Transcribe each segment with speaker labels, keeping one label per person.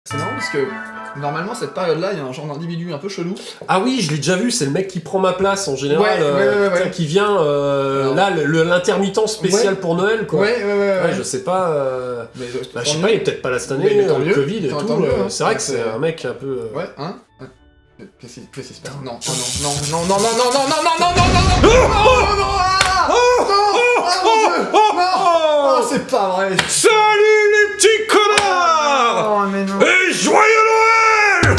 Speaker 1: C'est marrant parce que normalement cette période-là, il y a un genre d'individu un peu chelou.
Speaker 2: Ah oui, je l'ai déjà vu, c'est le mec qui prend ma place en général,
Speaker 1: ouais.
Speaker 2: qui vient, là, l'intermittent spécial pour Noël, quoi.
Speaker 1: Ouais.
Speaker 2: Je sais pas,
Speaker 1: Mais,
Speaker 2: je sais pas, il est peut-être pas là cette année,
Speaker 1: Mais tant
Speaker 2: le
Speaker 1: mieux,
Speaker 2: Covid et
Speaker 1: tant
Speaker 2: tout,
Speaker 1: mieux, hein.
Speaker 2: c'est vrai que c'est un mec un peu...
Speaker 1: Ouais, hein. Qu'est-ce qui se passe? Non, non, oh, c'est pas vrai.
Speaker 2: Salut les petits connards!
Speaker 1: Oh, mais non.
Speaker 2: Et joyeux Noël!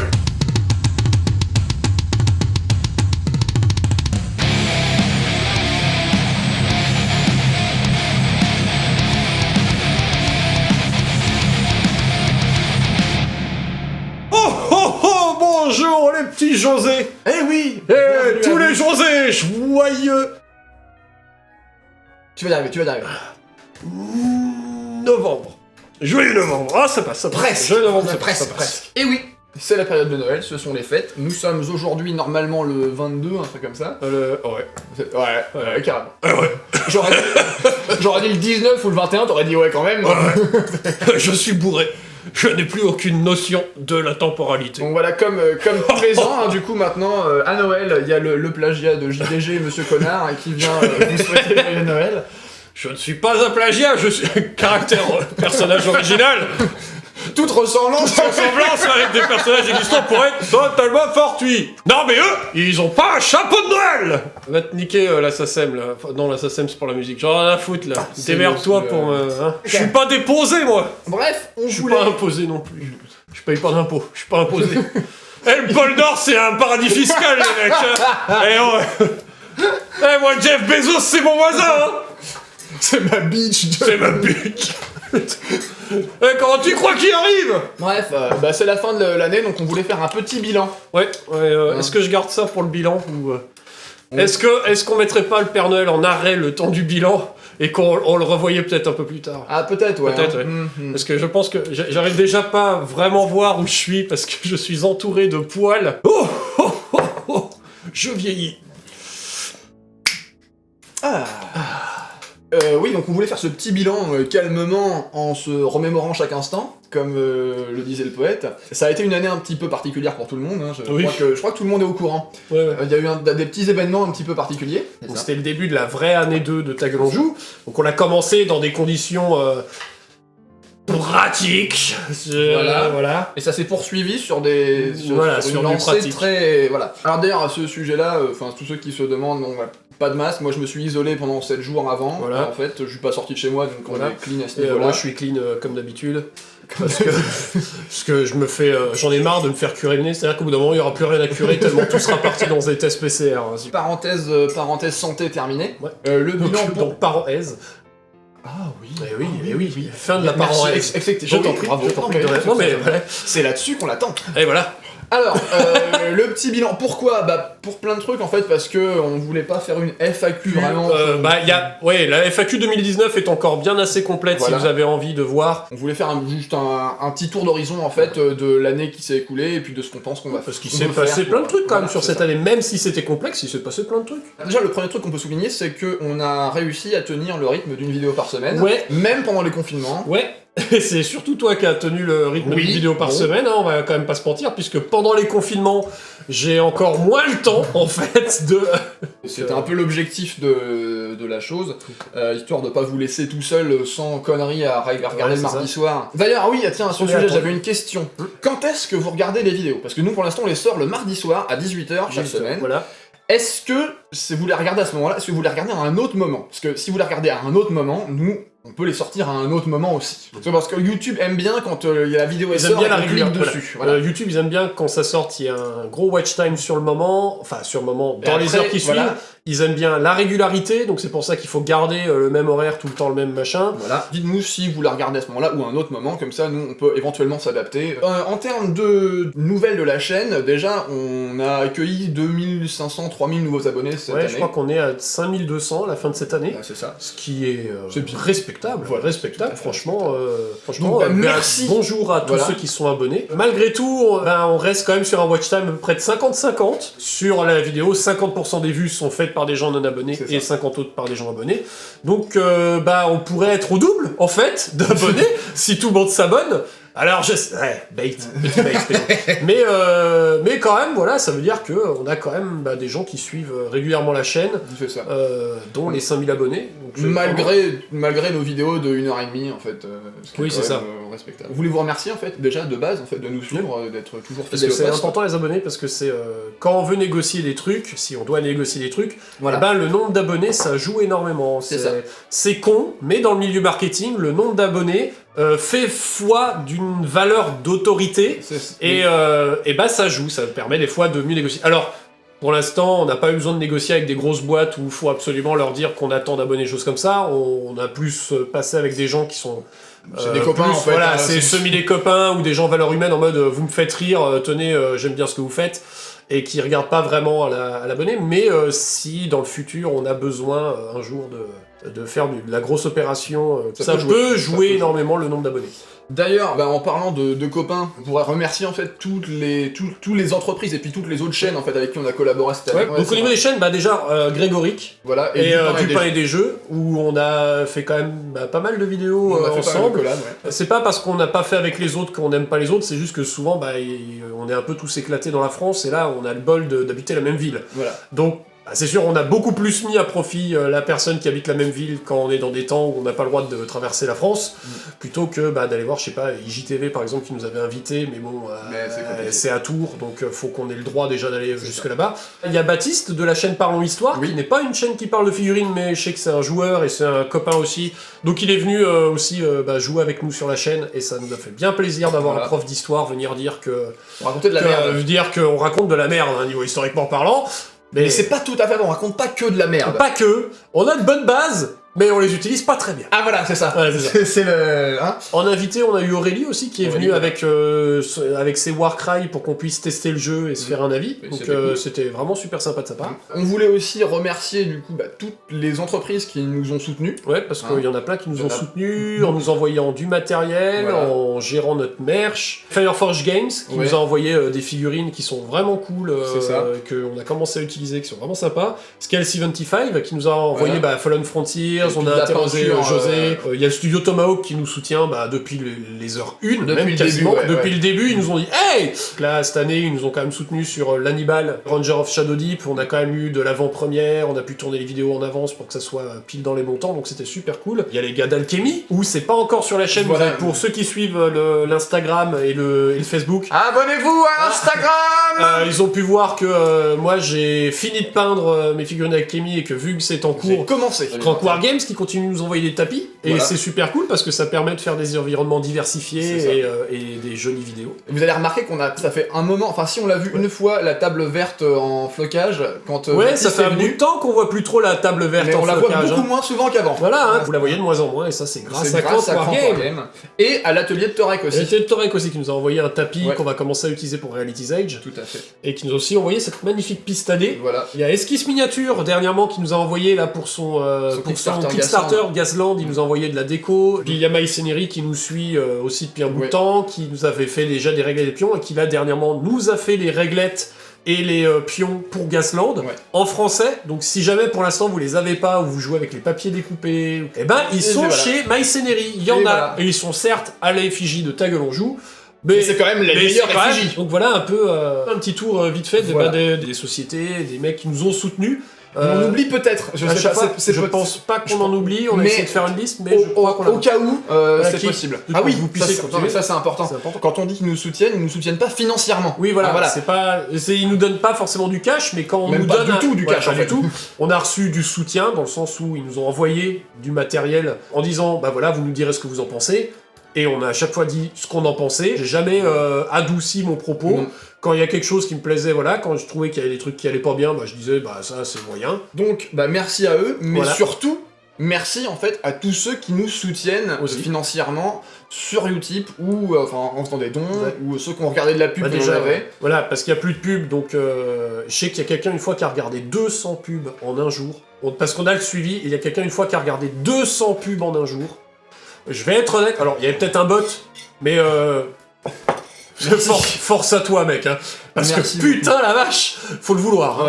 Speaker 2: Oh, bonjour les petits José!
Speaker 1: Eh oui.
Speaker 2: Eh, tous les José, joyeux
Speaker 1: Tu vas y arriver.
Speaker 2: novembre. Joyeux novembre. Ah, ça passe.
Speaker 1: Presque.
Speaker 2: Joyeux novembre, ça
Speaker 1: Presque.
Speaker 2: passe.
Speaker 1: Et oui. C'est la période de Noël, ce sont les fêtes. Nous sommes aujourd'hui normalement le 22, un truc comme ça.
Speaker 2: Ouais.
Speaker 1: Ouais, carrément.
Speaker 2: Ouais.
Speaker 1: J'aurais dit le 19 ou le 21, t'aurais dit ouais quand même.
Speaker 2: Ouais. Je suis bourré. Je n'ai plus aucune notion de la temporalité.
Speaker 1: Donc voilà, comme tous les ans, hein, du coup maintenant, à Noël, il y a le plagiat de JDG, Monsieur Connard, qui vient vous souhaiter joyeux Noël.
Speaker 2: Je ne suis pas un plagiat, je suis un caractère personnage original.
Speaker 1: Toute ressemblance.
Speaker 2: Ressemblance avec des personnages existants pourrait être totalement fortuit. Non mais eux, ils ont pas un chapeau de Noël. Va te niquer la SACEM là. Non, la SACEM c'est pour la musique. J'en ai rien à foutre là. Démerde-toi pour me... Hein. Je suis pas déposé moi.
Speaker 1: Bref,
Speaker 2: Je suis pas imposé non plus. Je paye pas d'impôts. Je suis pas imposé. Eh, le pôle Nord c'est un paradis fiscal les mecs. Hein. Eh moi Jeff Bezos c'est mon voisin hein.
Speaker 1: c'est ma bitch.
Speaker 2: C'est ma bitch. Eh, comment tu crois qu'il arrive?
Speaker 1: Bref, c'est la fin de l'année, donc on voulait faire un petit bilan.
Speaker 2: Ouais, est-ce que je garde ça pour le bilan ou est-ce qu'on mettrait pas le Père Noël en arrêt le temps du bilan et qu'on le revoyait peut-être un peu plus tard?
Speaker 1: Ah peut-être, ouais.
Speaker 2: Peut-être, ouais. Parce que je pense que j'arrive déjà pas vraiment voir où je suis parce que je suis entouré de poils. Oh, je vieillis.
Speaker 1: Oui, donc on voulait faire ce petit bilan calmement en se remémorant chaque instant, comme le disait le poète. Ça a été une année un petit peu particulière pour tout le monde, hein. Je crois que tout le monde est au courant.
Speaker 2: Ouais.
Speaker 1: Il y a eu des petits événements un petit peu particuliers.
Speaker 2: Donc c'était le début de la vraie année 2 de Tagelonjou. Donc on a commencé dans des conditions pratiques. Voilà.
Speaker 1: Et ça s'est poursuivi sur une
Speaker 2: du
Speaker 1: lancée
Speaker 2: pratique.
Speaker 1: très... Voilà. Alors d'ailleurs, à ce sujet-là, tous ceux qui se demandent, bon, pas de masque, moi je me suis isolé pendant 7 jours avant,
Speaker 2: Voilà.
Speaker 1: en fait, je suis pas sorti de chez moi, donc on est clean à ce
Speaker 2: Et
Speaker 1: niveau-là.
Speaker 2: moi je suis clean comme d'habitude. Parce que je me fais... j'en ai marre de me faire curer le nez, c'est-à-dire qu'au bout d'un moment il n'y aura plus rien à curer tellement tout sera parti dans des tests PCR. Hein.
Speaker 1: Parenthèse santé terminée.
Speaker 2: Ouais.
Speaker 1: Le bilan
Speaker 2: Donc parenthèse.
Speaker 1: Ah oui.
Speaker 2: Oui. Fin de la parenthèse.
Speaker 1: Je t'en prie.
Speaker 2: Bravo. Non mais voilà.
Speaker 1: C'est là-dessus qu'on l'attend.
Speaker 2: Et voilà.
Speaker 1: Alors, le petit bilan, pourquoi? Pour plein de trucs en fait, parce que on voulait pas faire une FAQ vraiment.
Speaker 2: La FAQ 2019 est encore bien assez complète
Speaker 1: Voilà.
Speaker 2: si vous avez envie de voir.
Speaker 1: On voulait faire juste un petit tour d'horizon en fait de l'année qui s'est écoulée et puis de ce qu'on pense qu'on va faire.
Speaker 2: Parce qu'il s'est passé plein de trucs quand même sur cette année, même si c'était complexe, il s'est passé plein de trucs.
Speaker 1: Déjà, le premier truc qu'on peut souligner, c'est qu'on a réussi à tenir le rythme d'une vidéo par semaine,
Speaker 2: Ouais.
Speaker 1: même pendant les confinements.
Speaker 2: Ouais. Et c'est surtout toi qui as tenu le rythme d'une vidéo par semaine, hein, on va quand même pas se mentir, puisque pendant les confinements, j'ai encore moins le temps, en fait, de...
Speaker 1: C'était un peu l'objectif de la chose, histoire de pas vous laisser tout seul sans conneries à regarder le mardi soir. D'ailleurs, oui, tiens, à ce sujet, j'avais une question. Quand est-ce que vous regardez les vidéos? Parce que nous, pour l'instant, on les sort le mardi soir à 18h chaque semaine.
Speaker 2: Voilà.
Speaker 1: Est-ce que, si vous les regardez à ce moment-là, est-ce que vous les regardez à un autre moment? Parce que si vous les regardez à un autre moment, nous, on peut les sortir à un autre moment aussi. Parce que YouTube aime bien quand il y a la vidéo et
Speaker 2: Ils aiment bien la régulière
Speaker 1: dessus.
Speaker 2: Voilà. YouTube, ils aiment bien quand ça sort, il y a un gros watch time sur le moment, dans les heures qui suivent. Ils aiment bien la régularité, donc c'est pour ça qu'il faut garder le même horaire, tout le temps le même machin.
Speaker 1: Voilà. Dites-nous si vous la regardez à ce moment-là ou à un autre moment, comme ça, nous, on peut éventuellement s'adapter. En termes de nouvelles de la chaîne, déjà, on a accueilli 2500-3000 nouveaux abonnés cette année.
Speaker 2: Je crois qu'on est à 5200 à la fin de cette année.
Speaker 1: C'est ça.
Speaker 2: Ce qui est
Speaker 1: bien.
Speaker 2: respectable.
Speaker 1: Voilà,
Speaker 2: respectable, franchement.
Speaker 1: Donc, merci.
Speaker 2: Bonjour à tous ceux qui sont abonnés. Malgré tout, on reste quand même sur un watch time à peu près de 50-50. Sur la vidéo, 50% des vues sont faites par des gens non abonnés et 50 autres par des gens abonnés. Donc, on pourrait être au double, en fait, d'abonnés si tout le monde s'abonne. Alors bait, petit bait. mais quand même, voilà, ça veut dire que on a quand même des gens qui suivent régulièrement la chaîne,
Speaker 1: ça.
Speaker 2: dont les 5000 abonnés. Donc,
Speaker 1: malgré nos vidéos de 1h30 en fait.
Speaker 2: Oui, c'est ça.
Speaker 1: Respectable. Vous voulez vous remercier en fait déjà de base en fait de nous suivre, d'être toujours
Speaker 2: parce que c'est important les abonnés parce que c'est quand on veut négocier des trucs, si on doit négocier des trucs, voilà. Le nombre d'abonnés ça joue énormément. C'est con, mais dans le milieu marketing, le nombre d'abonnés fait foi d'une valeur d'autorité et ça joue, ça permet des fois de mieux négocier. Alors pour l'instant, on n'a pas eu besoin de négocier avec des grosses boîtes où il faut absolument leur dire qu'on a tant d'abonnés, choses comme ça. On a plus passé avec des gens qui sont
Speaker 1: c'est des copains en fait.
Speaker 2: Voilà, c'est semi des copains ou des gens valeurs humaines en mode vous me faites rire, tenez, j'aime bien ce que vous faites, et qui regardent pas vraiment à l'abonné. Mais si dans le futur on a besoin un jour de faire de la grosse opération, ça peut jouer énormément le nombre d'abonnés.
Speaker 1: D'ailleurs, en parlant de copains, on pourrait remercier en fait toutes les entreprises et puis toutes les autres chaînes en fait avec qui on a collaboré cette année.
Speaker 2: Donc au niveau des chaînes, déjà Grégoric,
Speaker 1: voilà,
Speaker 2: et du pain et des jeux, où on a fait quand même pas mal de vidéos ensemble. C'est pas parce qu'on n'a pas fait avec les autres qu'on n'aime pas les autres, c'est juste que souvent on est un peu tous éclatés dans la France et là on a le bol d'habiter la même ville. Voilà. Donc c'est sûr, on a beaucoup plus mis à profit la personne qui habite la même ville quand on est dans des temps où on n'a pas le droit de traverser la France, plutôt que d'aller voir, je sais pas, IJTV par exemple qui nous avait invités, mais bon, c'est à Tours, donc faut qu'on ait le droit déjà d'aller jusque là-bas. Il y a Baptiste de la chaîne Parlons Histoire, qui n'est pas une chaîne qui parle de figurines, mais je sais que c'est un joueur et c'est un copain aussi, donc il est venu aussi jouer avec nous sur la chaîne, et ça nous a fait bien plaisir d'avoir un prof d'histoire venir dire
Speaker 1: raconter de la merde.
Speaker 2: Dire qu'on raconte de la merde, niveau historiquement parlant.
Speaker 1: Mais c'est pas tout à fait, on raconte pas que de la merde.
Speaker 2: Pas que, on a de bonnes bases, mais on les utilise pas très bien.
Speaker 1: Ah voilà, c'est ça.
Speaker 2: Ouais,
Speaker 1: c'est le... Hein,
Speaker 2: en invité, on a eu Aurélie aussi, qui est venue avec ses Warcry pour qu'on puisse tester le jeu et se faire un avis. Donc c'était vraiment super sympa de sa part.
Speaker 1: On voulait aussi remercier du coup toutes les entreprises qui nous ont soutenus.
Speaker 2: Ouais, parce qu'il y en a plein qui nous ont soutenus, en nous envoyant du matériel, en gérant notre merch. Fireforge Games, qui nous a envoyé des figurines qui sont vraiment cool, qu'on a commencé à utiliser, qui sont vraiment sympas. Scale75, qui nous a envoyé Fallen Frontier. On a interrogé José. Il y a le studio Tomahawk qui nous soutient depuis les heures 1, même quasiment. Depuis le début, ils nous ont dit « Hey !» Là, cette année, ils nous ont quand même soutenus sur l'Hannibal, Ranger of Shadow Deep. On a quand même eu de l'avant-première, on a pu tourner les vidéos en avance pour que ça soit pile dans les bons temps, donc c'était super cool. Il y a les gars d'Alchemy, où c'est pas encore sur la chaîne, pour ceux qui suivent l'Instagram et le Facebook.
Speaker 1: Abonnez-vous à Instagram.
Speaker 2: Ils ont pu voir que moi, j'ai fini de peindre mes figurines d'Alchemy et que vu que c'est en cours...
Speaker 1: J'ai commencé.
Speaker 2: Games qui continue de nous envoyer des tapis, et c'est super cool parce que ça permet de faire des environnements diversifiés et des jolies vidéos.
Speaker 1: Et vous allez remarquer ça fait un moment, enfin si on l'a vu une fois, la table verte en flocage, quand
Speaker 2: ça fait un bout de temps qu'on voit plus trop la table verte en flocage.
Speaker 1: On la voit beaucoup moins souvent qu'avant.
Speaker 2: Voilà, vous la voyez de moins en moins, et ça c'est grâce à Crank Game.
Speaker 1: Et à l'atelier de Torek aussi.
Speaker 2: L'atelier de Torek aussi qui nous a envoyé un tapis qu'on va commencer à utiliser pour Reality's Age.
Speaker 1: Tout à fait.
Speaker 2: Et qui nous a aussi envoyé cette magnifique piste AD.
Speaker 1: Voilà.
Speaker 2: Il y a Esquisse Miniature dernièrement qui nous a envoyé là pour son Kickstarter Gasland, il nous a envoyé de la déco. Puis il y a Maïsénérie qui nous suit aussi depuis un bout de temps, qui nous avait fait déjà des réglettes des pions, et qui là dernièrement nous a fait les réglettes et les pions pour Gasland en français. Donc si jamais pour l'instant vous les avez pas ou vous jouez avec les papiers découpés, ils sont chez Maïsénérie. Il y en a, et ils sont certes à l'effigie de Ta Gueule on Joue.
Speaker 1: Mais c'est quand même les meilleurs effigies.
Speaker 2: Donc voilà un petit tour vite fait des sociétés, des mecs qui nous ont soutenus.
Speaker 1: On oublie peut-être,
Speaker 2: je pense pas qu'on en oublie, on a essayé de faire une liste, mais je crois qu'on a...
Speaker 1: Au cas où, c'est possible.
Speaker 2: Ah oui, vous puissiez continuer.
Speaker 1: Ça c'est important. Quand on dit qu'ils nous soutiennent pas financièrement.
Speaker 2: Oui voilà, c'est pas... Ils nous donnent pas forcément du cash, mais quand on nous donne...
Speaker 1: du tout du cash en fait.
Speaker 2: On a reçu du soutien, dans le sens où ils nous ont envoyé du matériel en disant, vous nous direz ce que vous en pensez. Et on a à chaque fois dit ce qu'on en pensait. J'ai jamais adouci mon propos. Quand il y a quelque chose qui me plaisait, quand je trouvais qu'il y avait des trucs qui allaient pas bien, je disais ça c'est moyen.
Speaker 1: Donc merci à eux, mais surtout merci en fait à tous ceux qui nous soutiennent financièrement sur Utip ou en faisant des dons ou ceux qui ont regardé de la pub déjà.
Speaker 2: Voilà, parce qu'il y a plus de pubs, donc je sais qu'il y a quelqu'un une fois qui a regardé 200 pubs en un jour. Parce qu'on a le suivi, et il y a quelqu'un une fois qui a regardé 200 pubs en un jour. Je vais être honnête, alors il y avait peut-être un bot, mais force à toi mec, parce que putain la vache, faut le vouloir.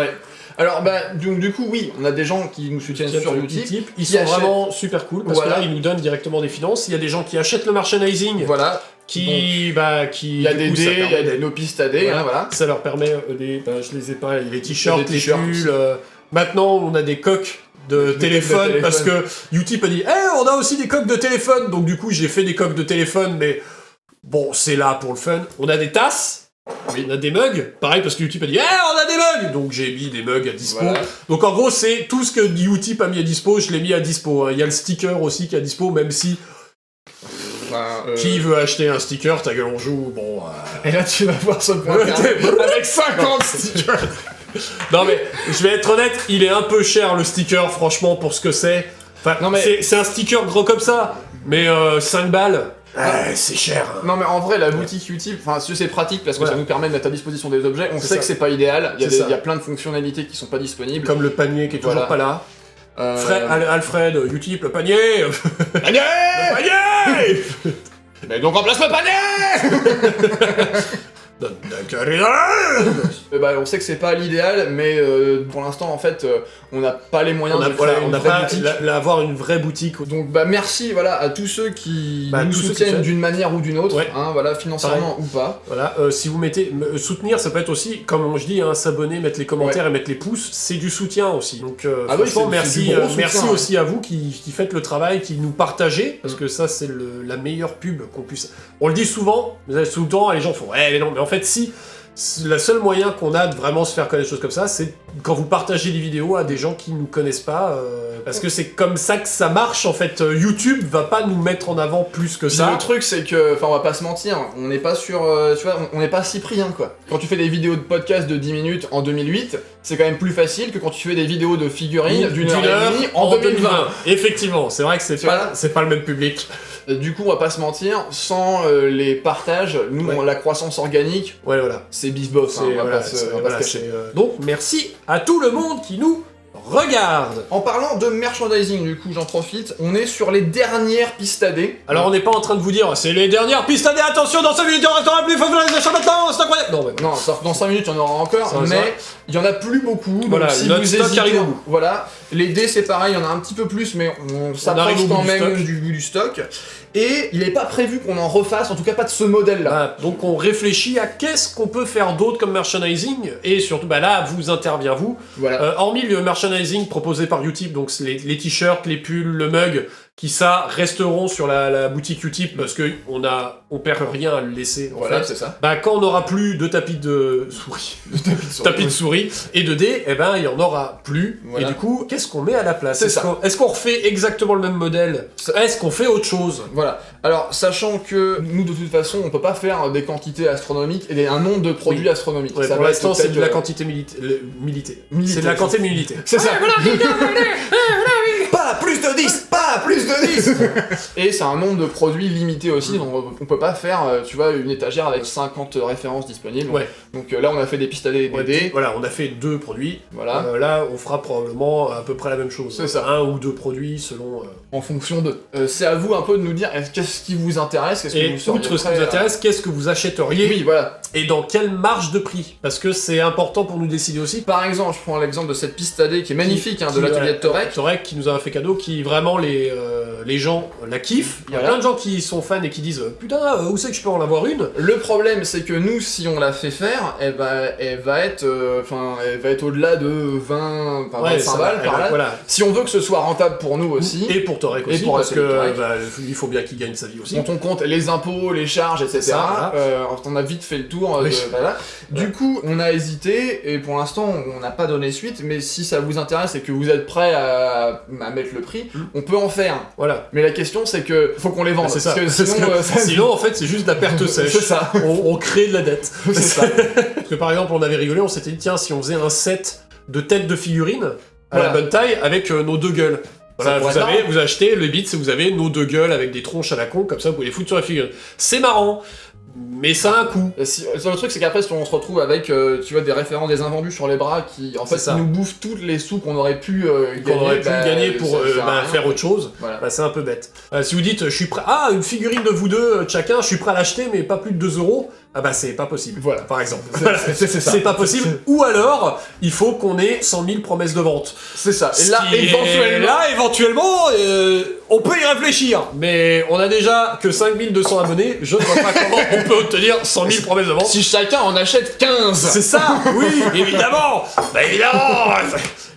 Speaker 1: Alors donc du coup oui, on a des gens qui nous soutiennent sur Utip.
Speaker 2: Ils sont vraiment super cool parce que là ils nous donnent directement des finances. Il y a des gens qui achètent le merchandising.
Speaker 1: Voilà.
Speaker 2: Il
Speaker 1: y a des dés, il y a nos pistes à dés, voilà.
Speaker 2: Ça leur permet je les ai pas, les t-shirts, les pulls. Maintenant on a des coques de téléphone parce que Utip a dit on a aussi des coques de téléphone, donc du coup j'ai fait des coques de téléphone, mais bon c'est là pour le fun. On a des tasses, on a des mugs, pareil parce que Utip a dit on a des mugs, donc j'ai mis des mugs à dispo. Voilà. Donc en gros c'est tout ce que Utip a mis à dispo, je l'ai mis à dispo. Il y a le sticker aussi qui est à dispo, même si qui veut acheter un sticker, ta gueule on joue, bon...
Speaker 1: Et là tu vas voir ce point avec 50 stickers.
Speaker 2: Non mais, je vais être honnête, il est un peu cher le sticker, franchement, pour ce que c'est. Enfin, non, mais... c'est un sticker gros comme ça, mais 5 balles... c'est cher.
Speaker 1: Non mais en vrai la boutique Utip, c'est pratique parce que ça nous permet de mettre à disposition des objets. On sait que c'est pas idéal, il y a plein de fonctionnalités qui sont pas disponibles.
Speaker 2: Comme le panier qui est toujours pas là. Alfred, Utip, le panier.
Speaker 1: Panier.
Speaker 2: Le panier.
Speaker 1: Mais donc remplace le panier. On sait que c'est pas l'idéal, mais pour l'instant en fait on n'a pas les moyens de créer une vraie boutique.
Speaker 2: Avoir une vraie boutique.
Speaker 1: Donc merci à tous ceux qui nous soutiennent d'une manière ou d'une autre, financièrement ou pas.
Speaker 2: Voilà, si vous mettez soutenir, ça peut être aussi, comme je dis, s'abonner, mettre les commentaires et mettre les pouces, c'est du soutien aussi. Donc franchement merci aussi à vous qui faites le travail, qui nous partagez, parce que ça c'est la meilleure pub qu'on puisse. On le dit souvent, mais tout le temps les gens font mais non, mais en fait si. Le seul moyen qu'on a de vraiment se faire connaître des choses comme ça, c'est quand vous partagez des vidéos à des gens qui nous connaissent pas, parce que c'est comme ça que ça marche en fait. YouTube va pas nous mettre en avant plus que ça.
Speaker 1: Le truc c'est que, on va pas se mentir, on n'est pas sur, on n'est pas Cyprien quoi. Quand tu fais des vidéos de podcast de 10 minutes en 2008, c'est quand même plus facile que quand tu fais des vidéos de figurines d'une heure et demie en 2020.
Speaker 2: Effectivement, c'est vrai que c'est pas le même public.
Speaker 1: Du coup, on va pas se mentir, sans les partages, la croissance organique, c'est bif-bof, on va pas se cacher.
Speaker 2: Donc, merci à tout le monde qui nous regarde.
Speaker 1: En parlant de merchandising, du coup, j'en profite, on est sur les dernières pistes à dés.
Speaker 2: Alors, on n'est pas en train de vous dire, c'est les dernières pistes à dés, attention, dans 5 minutes, il en restera plus, il faut faire les achats maintenant, c'est incroyable.
Speaker 1: Non, dans 5 minutes, il y en aura encore, mais il y en a plus beaucoup, donc si
Speaker 2: notre
Speaker 1: vous
Speaker 2: stock
Speaker 1: hésitez,
Speaker 2: arrive au bout.
Speaker 1: Voilà, les dés c'est pareil, il y en a un petit peu plus, mais on s'approche quand même du bout du stock. Et il n'est pas prévu qu'on en refasse, en tout cas pas de ce modèle-là.
Speaker 2: Donc on réfléchit à qu'est-ce qu'on peut faire d'autre comme merchandising, et surtout, là, vous intervient vous.
Speaker 1: Voilà.
Speaker 2: Hormis le merchandising proposé par Utip, donc les t-shirts, les pulls, le mug, qui resteront sur la boutique Utip, parce que on perd rien à le laisser, en fait.
Speaker 1: C'est ça.
Speaker 2: Quand on n'aura plus de tapis de souris, tapis de souris et de dés, il y en aura plus. Voilà. Et du coup, qu'est-ce qu'on met à la place? Est-ce qu'on refait exactement le même modèle? Est-ce qu'on fait autre chose?
Speaker 1: Voilà. Alors, sachant que nous, de toute façon, on peut pas faire des quantités astronomiques et un nombre de produits astronomiques.
Speaker 2: Ouais, pour l'instant, c'est de la quantité milité. C'est de la quantité milité.
Speaker 1: C'est ça. Pas plus de 10. Pas plus de 10. Et c'est un nombre de produits limité aussi, donc on peut pas faire, une étagère avec 50 références disponibles.
Speaker 2: Ouais.
Speaker 1: Donc là, on a fait des pistes à dés.
Speaker 2: Voilà, on a fait 2 produits.
Speaker 1: Voilà.
Speaker 2: Là, on fera probablement à peu près la même chose.
Speaker 1: C'est ça.
Speaker 2: 1 ou 2 produits selon...
Speaker 1: En fonction de... c'est à vous un peu de nous dire qu'est-ce qui vous intéresse, qu'est-ce que vous seriez
Speaker 2: outre ce qui vous intéresse, qu'est-ce que vous achèteriez?
Speaker 1: Oui, voilà.
Speaker 2: Et dans quelle marge de prix? Parce que c'est important pour nous décider aussi.
Speaker 1: Par exemple, je prends l'exemple de cette piste à dés qui est magnifique, de l'atelier de Torek.
Speaker 2: Torek qui nous a fait cadeau, qui vraiment les gens la kiffent. Il y a plein de gens qui sont fans et qui disent putain, où c'est que je peux en avoir une?
Speaker 1: Le problème, c'est que nous, si on la fait faire, elle va être au-delà de 25 balles par là. Voilà. Si on veut que ce soit rentable pour nous aussi.
Speaker 2: Et pour Torek aussi, parce que il faut bien qu'il gagne sa vie aussi.
Speaker 1: Quand on compte les impôts, les charges, etc. On a vite fait le tour. Du coup, on a hésité et pour l'instant, on n'a pas donné suite. Mais si ça vous intéresse et que vous êtes prêt à mettre le prix, on peut en faire.
Speaker 2: Voilà.
Speaker 1: Mais la question, c'est que faut qu'on les vende.
Speaker 2: Parce que sinon, en fait, c'est juste de la perte sèche.
Speaker 1: C'est ça.
Speaker 2: On crée de la dette.
Speaker 1: C'est ça.
Speaker 2: Parce que par exemple, on avait rigolé, on s'était dit tiens, si on faisait un set de têtes de figurines à la bonne taille avec nos 2 gueules. Voilà, vous achetez le bits et vous avez nos 2 gueules avec des tronches à la con, comme ça vous pouvez les foutre sur la figurine. C'est marrant, mais ça a un coût.
Speaker 1: Le truc c'est qu'après si on se retrouve avec des références des invendus sur les bras qui en fait qui nous bouffent tous les sous qu'on aurait pu
Speaker 2: gagner pour faire autre chose, c'est un peu bête. Si vous dites je suis prêt, une figurine de vous deux chacun, je suis prêt à l'acheter mais pas plus de 2 €, ah bah c'est pas possible.
Speaker 1: Voilà.
Speaker 2: Par exemple.
Speaker 1: C'est ça.
Speaker 2: C'est pas possible. Ou alors, il faut qu'on ait 100 000 promesses de vente.
Speaker 1: C'est ça. Et
Speaker 2: Et là, éventuellement, on peut y réfléchir. Mais on a déjà que 5200 abonnés. Je ne vois pas comment on peut obtenir 100 000 promesses de vente.
Speaker 1: Si chacun en achète 15.
Speaker 2: C'est ça, oui, évidemment. Bah évidemment.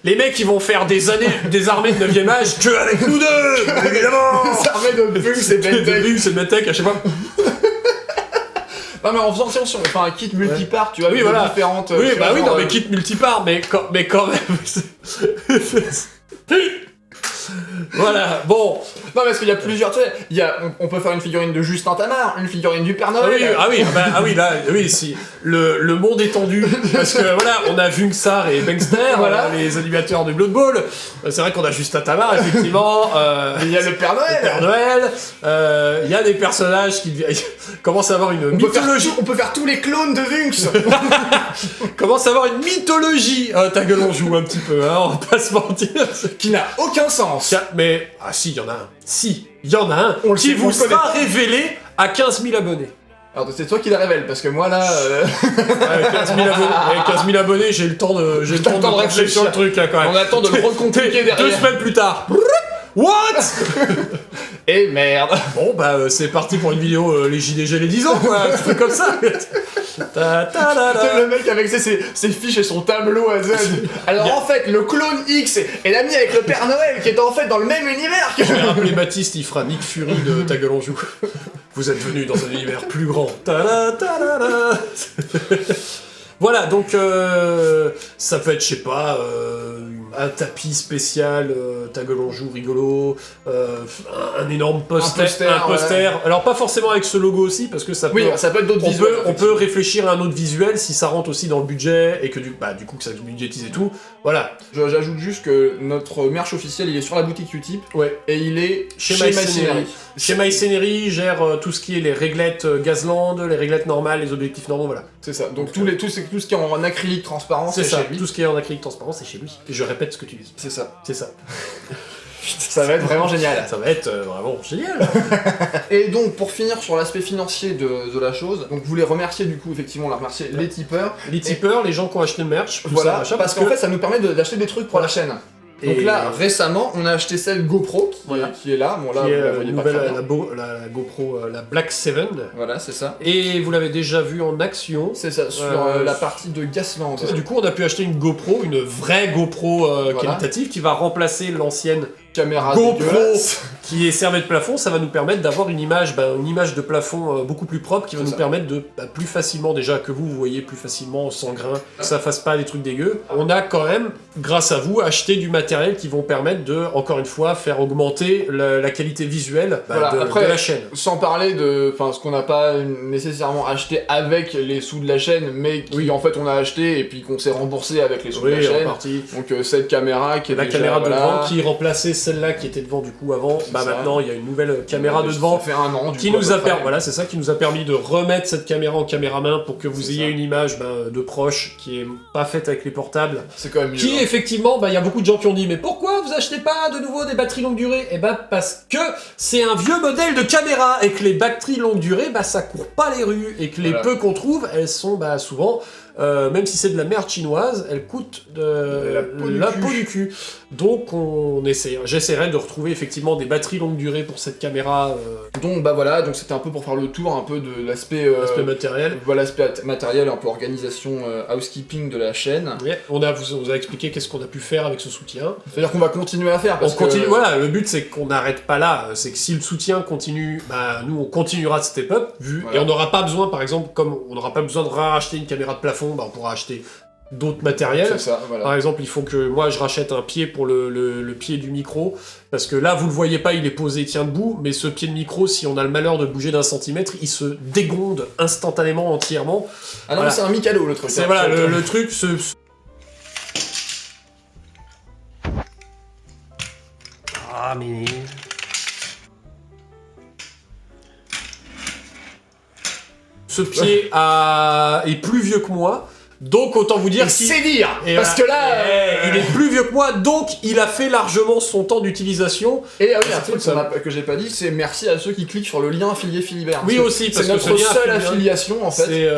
Speaker 2: Les mecs, ils vont faire des armées de 9ème âge que avec nous deux, évidemment.
Speaker 1: Des armées de Bunks et
Speaker 2: De
Speaker 1: Bentech.
Speaker 2: Bunks et Bentech, je sais pas.
Speaker 1: Non mais en faisant enfin un kit multipart, tu vois,
Speaker 2: Oui,
Speaker 1: avec
Speaker 2: voilà.
Speaker 1: différentes...
Speaker 2: Oui,
Speaker 1: tu
Speaker 2: bah
Speaker 1: vois,
Speaker 2: oui,
Speaker 1: genre,
Speaker 2: non, mais kit multipart, mais quand même. Voilà, bon.
Speaker 1: Non parce qu'il y a plusieurs, tu sais, on peut faire une figurine de Justin Tamar, une figurine du Père Noël.
Speaker 2: Oui, si. Le monde étendu. Parce que voilà, on a Vunxar et Bankster,
Speaker 1: Voilà.
Speaker 2: les animateurs du Blood Bowl. C'est vrai qu'on a Justin Tamar, effectivement.
Speaker 1: Il y a le Père Noël.
Speaker 2: Le Père Noël. Il y a des personnages qui commencent à avoir une mythologie.
Speaker 1: On peut faire tous les clones de Vunx.
Speaker 2: Commence à avoir une mythologie. Ta gueule, on joue un petit peu, hein, on va pas se mentir.
Speaker 1: Qui n'a aucun sens.
Speaker 2: Mais, si, il y en a un. Si, il y en a un
Speaker 1: On le
Speaker 2: qui
Speaker 1: sait,
Speaker 2: vous
Speaker 1: on le connaît.
Speaker 2: sera révélé à 15 000 abonnés.
Speaker 1: Alors c'est toi qui la révèle, parce que moi là...
Speaker 2: 15 000 abonnés, j'ai le temps de réfléchir sur le truc, là, quand même.
Speaker 1: On attend de le recompliquer derrière.
Speaker 2: 2 semaines plus tard. What?
Speaker 1: Et merde.
Speaker 2: Bon, bah, c'est parti pour une vidéo les JDG les 10 ans, quoi. Un truc comme ça.
Speaker 1: C'est le mec avec ses fiches et son tableau à Z. Alors en fait, le clone X est l'ami avec le Père Noël qui est en fait dans le même univers que...
Speaker 2: Je vais rappeler Baptiste, il fera Nick Fury de Ta gueule on joue. Vous êtes venus dans un univers plus grand. Voilà, donc ça peut être, je sais pas, un tapis spécial, Ta gueule on joue rigolo, un énorme poster.
Speaker 1: Ouais.
Speaker 2: Alors pas forcément avec ce logo aussi, parce que ça peut...
Speaker 1: Oui, ça peut être d'autres
Speaker 2: On
Speaker 1: visuels.
Speaker 2: peut réfléchir à un autre visuel si ça rentre aussi dans le budget et que du coup que ça se budgétise et tout. Voilà.
Speaker 1: J'ajoute juste que notre merch officiel il est sur la boutique Utip
Speaker 2: Ouais.
Speaker 1: et il est
Speaker 2: Chez
Speaker 1: chez
Speaker 2: MyScenery.
Speaker 1: MyScenery.
Speaker 2: Chez MyScenery gère tout ce qui est les réglettes Gazland, les réglettes normales, les objectifs normaux, voilà.
Speaker 1: C'est ça. Donc tout ce qui est en acrylique transparent,
Speaker 2: C'est
Speaker 1: c'est
Speaker 2: ça.
Speaker 1: chez lui.
Speaker 2: Tout ce qui est en acrylique transparent, c'est chez lui. Et je répète ce que tu dis.
Speaker 1: C'est ça.
Speaker 2: C'est ça.
Speaker 1: Ça va être vraiment génial.
Speaker 2: Ça va être vraiment génial.
Speaker 1: Et donc pour finir sur l'aspect financier de la chose, donc vous voulez remercier du coup effectivement, on a remercié les tipeurs.
Speaker 2: Les tipeurs, les gens qui ont acheté le merch, tout
Speaker 1: Voilà,
Speaker 2: ça, machin,
Speaker 1: parce qu'en fait ça nous permet d'acheter des trucs pour la chaîne. Donc
Speaker 2: Et
Speaker 1: là, récemment, on a acheté celle GoPro qui est là. Bon là,
Speaker 2: qui est
Speaker 1: vous la voyez pas
Speaker 2: nouvelle,
Speaker 1: très bien.
Speaker 2: la GoPro, la Black 7.
Speaker 1: Voilà, c'est ça.
Speaker 2: Et vous l'avez déjà vu en action.
Speaker 1: C'est ça, sur la partie de Gasland.
Speaker 2: Du coup, on a pu acheter une GoPro, une vraie GoPro
Speaker 1: Voilà.
Speaker 2: qualitative qui va remplacer l'ancienne
Speaker 1: Caméra
Speaker 2: GoPro
Speaker 1: dégueulasse.
Speaker 2: qui est servée de plafond. Ça va nous permettre d'avoir une image de plafond beaucoup plus propre qui va
Speaker 1: C'est
Speaker 2: nous
Speaker 1: ça.
Speaker 2: permettre de plus facilement, déjà que vous voyez plus facilement sans grain, que ça fasse pas des trucs dégueux. On a quand même, grâce à vous, acheté du matériel qui vont permettre de, encore une fois, faire augmenter la qualité visuelle
Speaker 1: Voilà,
Speaker 2: de
Speaker 1: après,
Speaker 2: la chaîne.
Speaker 1: Sans parler de ce qu'on n'a pas nécessairement acheté avec les sous de la chaîne, mais qui en fait on a acheté et puis qu'on s'est remboursé avec les sous de la
Speaker 2: Oui, en
Speaker 1: chaîne.
Speaker 2: partie.
Speaker 1: Donc cette caméra qui est
Speaker 2: La
Speaker 1: déjà,
Speaker 2: caméra de
Speaker 1: voilà,
Speaker 2: devant qui remplaçait celle-là qui était devant du coup avant.
Speaker 1: C'est ça.
Speaker 2: Maintenant il y a une nouvelle caméra de devant
Speaker 1: Ça fait un an du
Speaker 2: qui
Speaker 1: coup,
Speaker 2: nous
Speaker 1: à
Speaker 2: a
Speaker 1: peu près.
Speaker 2: permis, voilà, c'est ça qui nous a permis de remettre cette caméra en caméra main pour que vous
Speaker 1: C'est
Speaker 2: ayez
Speaker 1: ça.
Speaker 2: une image de proche qui est pas faite avec les portables.
Speaker 1: C'est quand même mieux.
Speaker 2: Qui
Speaker 1: hein.
Speaker 2: effectivement, il y a beaucoup de gens qui ont dit mais pourquoi vous achetez pas de nouveau des batteries longue durée? Eh ben parce que c'est un vieux modèle de caméra et que les batteries longue durée, ça court pas les rues et que les
Speaker 1: Voilà.
Speaker 2: peu qu'on trouve, elles sont souvent, même si c'est de la merde chinoise, elles coûtent
Speaker 1: La peau du
Speaker 2: la
Speaker 1: cul.
Speaker 2: peau du cul. Donc j'essaierai de retrouver effectivement des batteries longue durée pour cette caméra,
Speaker 1: Donc voilà, donc c'était un peu pour faire le tour un peu de l'aspect
Speaker 2: aspect matériel.
Speaker 1: voilà, l'aspect matériel, un peu organisation, housekeeping de la chaîne.
Speaker 2: Ouais, on vous a expliqué qu'est-ce qu'on a pu faire avec ce soutien.
Speaker 1: C'est-à-dire qu'on va continuer à faire parce
Speaker 2: On continue,
Speaker 1: que
Speaker 2: voilà, le but c'est qu'on n'arrête pas là, c'est que si le soutien continue, nous on continuera de step up,
Speaker 1: Voilà.
Speaker 2: et on n'aura pas besoin, par exemple, comme on n'aura pas besoin de racheter une caméra de plafond, on pourra acheter d'autres matériels.
Speaker 1: c'est ça, voilà.
Speaker 2: Par exemple, il faut que moi je rachète un pied pour le pied du micro, parce que là vous le voyez pas, il est posé, il tient debout, mais ce pied de micro, si on a le malheur de bouger d'1 centimètre, il se dégonde instantanément, entièrement.
Speaker 1: Ah non,
Speaker 2: voilà.
Speaker 1: c'est un Mikado le truc.
Speaker 2: C'est
Speaker 1: hein.
Speaker 2: voilà, le truc, Ah mais... Ce pied est plus vieux que moi, Donc autant vous dire
Speaker 1: c'est dire.
Speaker 2: Parce que là, il est plus vieux que moi, donc il a fait largement son temps d'utilisation.
Speaker 1: Et oui, un truc que j'ai pas dit, c'est merci à ceux qui cliquent sur le lien affilié Philibert.
Speaker 2: Oui aussi, parce que
Speaker 1: c'est notre seule affiliation en fait.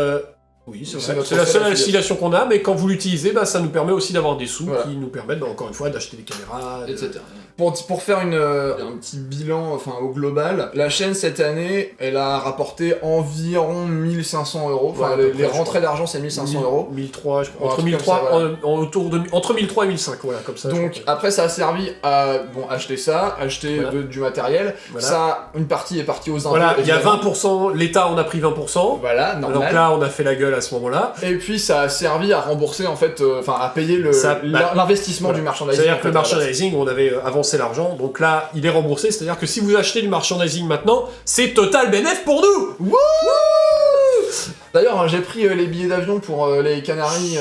Speaker 2: Oui, c'est la seule affiliation qu'on a, mais quand vous l'utilisez, bah, ça nous permet aussi d'avoir des sous qui nous permettent, encore une fois, d'acheter des caméras,
Speaker 1: etc. Pour faire un petit bilan au global, la chaîne cette année, elle a rapporté environ 1500 €. Enfin, les rentrées d'argent, c'est 1500 €.
Speaker 2: 1300, je crois. Entre 1300 et 1500, voilà, comme ça.
Speaker 1: Donc, après, ça a servi à acheter ça, acheter du matériel. Voilà. Ça, une partie est partie aux impôts.
Speaker 2: Voilà, il y a 20%, l'État en a pris 20%.
Speaker 1: Voilà, normal.
Speaker 2: Donc là, on a fait la gueule à ce moment-là.
Speaker 1: Et puis, ça a servi à rembourser, en fait, à payer l'investissement du merchandising.
Speaker 2: C'est-à-dire que le merchandising, on avait avancé l'argent, donc là, il est remboursé, c'est-à-dire que si vous achetez du merchandising maintenant, c'est total bénéf pour nous.
Speaker 1: Wouh. D'ailleurs, j'ai pris les billets d'avion pour les Canaries,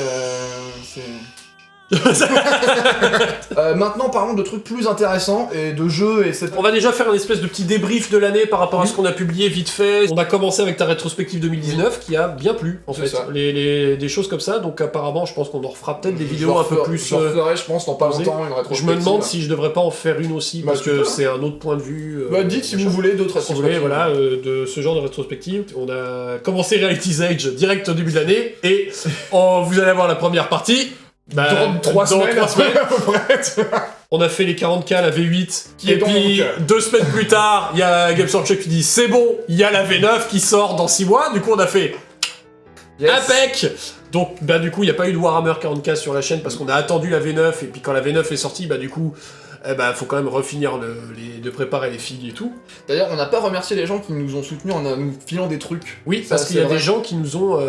Speaker 1: maintenant parlons de trucs plus intéressants et de jeux et
Speaker 2: On va déjà faire une espèce de petit débrief de l'année par rapport à ce qu'on a publié vite fait. On a commencé avec ta rétrospective 2019 qui a bien plu en fait. Des choses comme ça, donc apparemment je pense qu'on en refera peut-être des vidéos un peu plus...
Speaker 1: Je ferai, je pense, dans pas longtemps une rétrospective.
Speaker 2: Je me demande si je devrais pas en faire une aussi parce que c'est un autre point de vue.
Speaker 1: Dites si vous voulez d'autres rétrospectives.
Speaker 2: Si vous voulez, voilà, de ce genre de rétrospective. On a commencé Reality's Age direct au début de l'année et vous allez avoir la première partie.
Speaker 1: Dans 3 semaines.
Speaker 2: On a fait les 40K, la V8, et puis 2 semaines plus tard, il y a Games Workshop qui dit c'est bon, il y a la V9 qui sort dans 6 mois, du coup on a fait impec. Donc du coup il n'y a pas eu de Warhammer 40K sur la chaîne parce qu'on a attendu la V9, et puis quand la V9 est sortie, du coup faut quand même refinir de préparer les filles et tout.
Speaker 1: D'ailleurs, on n'a pas remercié les gens qui nous ont soutenus en nous filant des trucs.
Speaker 2: Oui, parce qu'il y a des gens qui nous ont...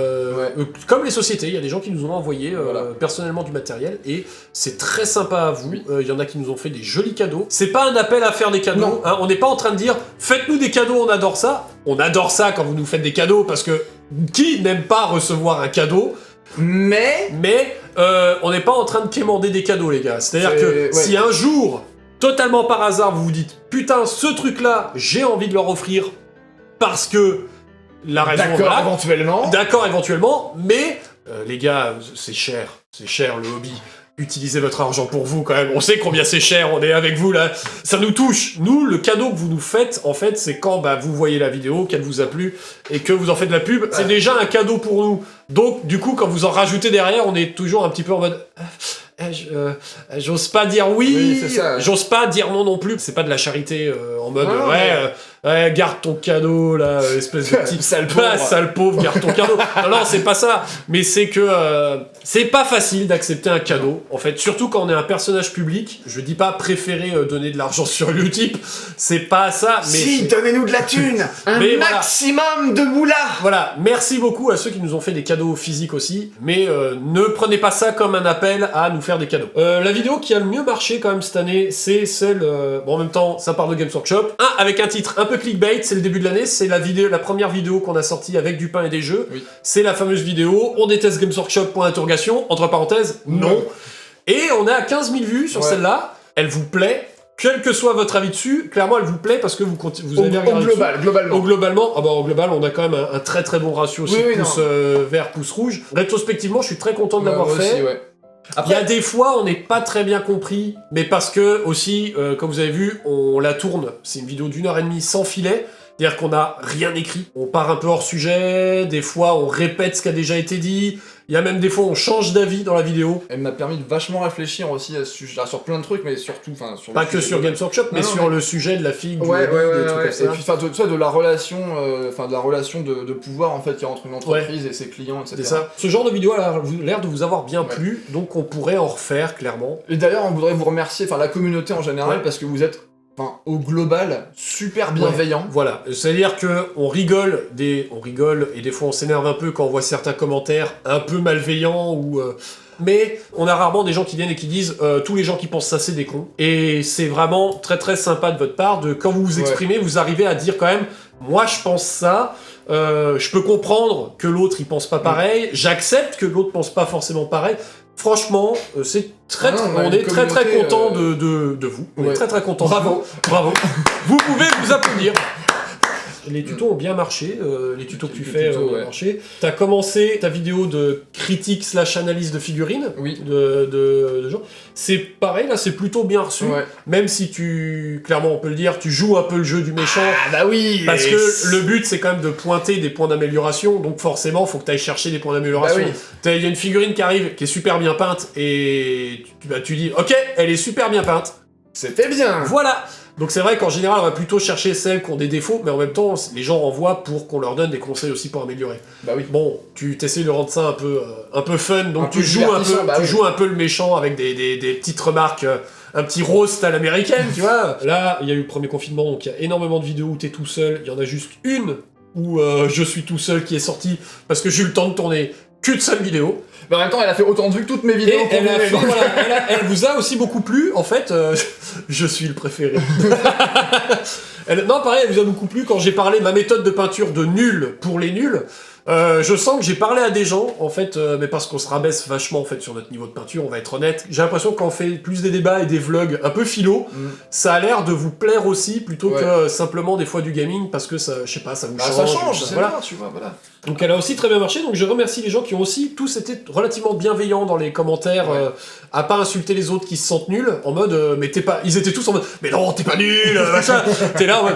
Speaker 2: comme les sociétés, il y a des gens qui nous ont envoyé personnellement du matériel, et c'est très sympa à vous. Il y en a qui nous ont fait des jolis cadeaux. C'est pas un appel à faire des cadeaux, hein, on n'est pas en train de dire « Faites-nous des cadeaux, on adore ça ». On adore ça quand vous nous faites des cadeaux, parce que qui n'aime pas recevoir un cadeau ? Mais on n'est pas en train de quémander des cadeaux, les gars. C'est-à-dire que si un jour, totalement par hasard, vous vous dites « Putain, ce truc-là, j'ai envie de leur offrir parce que la raison... » D'accord, éventuellement, mais les gars, c'est cher le hobby. Utilisez votre argent pour vous, quand même. On sait combien c'est cher, on est avec vous, là. Ça nous touche. Nous, le cadeau que vous nous faites, en fait, c'est quand vous voyez la vidéo, qu'elle vous a plu, et que vous en faites de la pub. C'est déjà un cadeau pour nous. Donc, du coup, quand vous en rajoutez derrière, on est toujours un petit peu en mode... j'ose pas dire oui, j'ose pas dire non plus. C'est pas de la charité en mode garde ton cadeau là, espèce de petit sale pauvre, garde ton cadeau. Non, c'est pas ça. Mais c'est que c'est pas facile d'accepter un cadeau. En fait, surtout quand on est un personnage public. Je dis pas préférer donner de l'argent sur Utip, c'est pas ça. Mais
Speaker 1: si, donnez-nous de la thune, un maximum de moula.
Speaker 2: Voilà, merci beaucoup à ceux qui nous ont fait des cadeaux physiques aussi. Mais ne prenez pas ça comme un appel à nous faire des cadeaux. La vidéo qui a le mieux marché quand même cette année, c'est celle... en même temps, ça part de Games Workshop. Avec un titre un peu clickbait, c'est le début de l'année, c'est la première vidéo qu'on a sortie avec du pain et des jeux. Oui. C'est la fameuse vidéo « On déteste Games Workshop, point d'interrogation », entre parenthèses, non. Et on est à 15 000 vues sur celle-là. Elle vous plaît. Quel que soit votre avis dessus, clairement elle vous plaît parce que vous avez regardé
Speaker 1: globalement.
Speaker 2: Au global, on a quand même un très très bon ratio, pouce vert, pouce rouge. Rétrospectivement, je suis très content de l'avoir fait. Aussi, Après, il y a des fois, on n'est pas très bien compris, mais parce que, aussi, comme vous avez vu, on la tourne. C'est une vidéo d'1h30 sans filet, c'est-à-dire qu'on n'a rien écrit. On part un peu hors sujet, des fois on répète ce qui a déjà été dit, il y a même des fois on change d'avis dans la vidéo.
Speaker 1: Elle m'a permis de vachement réfléchir aussi sur plein de trucs, mais surtout... sur
Speaker 2: pas que sur Games Workshop, mais sur le sujet de la fille, du hobby, des trucs comme ça.
Speaker 1: Et puis de la relation, de pouvoir en fait qu'il y a entre une entreprise et ses clients, etc.
Speaker 2: C'est ça. Ce genre de vidéo a l'air de vous avoir bien plu, donc on pourrait en refaire, clairement.
Speaker 1: Et d'ailleurs, on voudrait vous remercier, la communauté en général, parce que vous êtes... au global, super bienveillant.
Speaker 2: Voilà, c'est-à-dire que on rigole et des fois on s'énerve un peu quand on voit certains commentaires un peu malveillants ou... Mais on a rarement des gens qui viennent et qui disent tous les gens qui pensent ça c'est des cons. Et c'est vraiment très très sympa de votre part de quand vous vous exprimez, vous arrivez à dire quand même moi je pense ça. Je peux comprendre que l'autre il pense pas pareil. J'accepte que l'autre pense pas forcément pareil. Franchement, c'est on est très très content de vous. On est très très content. Bravo. Vous pouvez vous applaudir. Les tutos ont bien marché, les tutos que tu fais ont bien marché. T'as commencé ta vidéo de critique slash analyse de figurines
Speaker 1: Oui.
Speaker 2: de gens. C'est pareil, là, c'est plutôt bien reçu.
Speaker 1: Ouais.
Speaker 2: Même si clairement, on peut le dire, tu joues un peu le jeu du méchant.
Speaker 1: Ah bah oui.
Speaker 2: Parce que le but, c'est quand même de pointer des points d'amélioration. Donc forcément, faut que tu ailles chercher des points d'amélioration.
Speaker 1: Bah oui.
Speaker 2: Il y a une figurine qui arrive, qui est super bien peinte, et tu dis, ok, elle est super bien peinte.
Speaker 1: C'était bien.
Speaker 2: Voilà. Donc c'est vrai qu'en général, on va plutôt chercher celles qui ont des défauts, mais en même temps, les gens envoient pour qu'on leur donne des conseils aussi pour améliorer.
Speaker 1: Bah oui.
Speaker 2: Bon, tu t'essayes de rendre ça un peu fun, donc tu joues un peu le méchant avec des petites remarques, un petit roast à l'américaine, tu vois. Là, il y a eu le premier confinement, donc il y a énormément de vidéos où t'es tout seul. Il y en a juste une où je suis tout seul qui est sortie parce que j'ai eu le temps de tourner qu'une seule vidéo.
Speaker 1: Mais en même temps, elle a fait autant de vues que toutes mes vidéos.
Speaker 2: Et elle vous a aussi beaucoup plu, en fait, je suis le préféré. Non, pareil, elle vous a beaucoup plu quand j'ai parlé ma méthode de peinture de nul pour les nuls. Je sens que j'ai parlé à des gens, en fait, mais parce qu'on se rabaisse vachement en fait sur notre niveau de peinture, on va être honnête. J'ai l'impression qu'on fait plus des débats et des vlogs un peu philo, ça a l'air de vous plaire aussi, plutôt que simplement des fois du gaming, parce que ça, je sais pas, ça vous change.
Speaker 1: Ça change,
Speaker 2: c'est
Speaker 1: voilà. Bien, tu vois, voilà.
Speaker 2: Donc elle a aussi très bien marché, donc je remercie les gens qui ont aussi tous été relativement bienveillants dans les commentaires, à pas insulter les autres qui se sentent nuls, en mode, mais t'es pas, ils étaient tous en mode, mais non, t'es pas nul, machin. T'es là, en mode,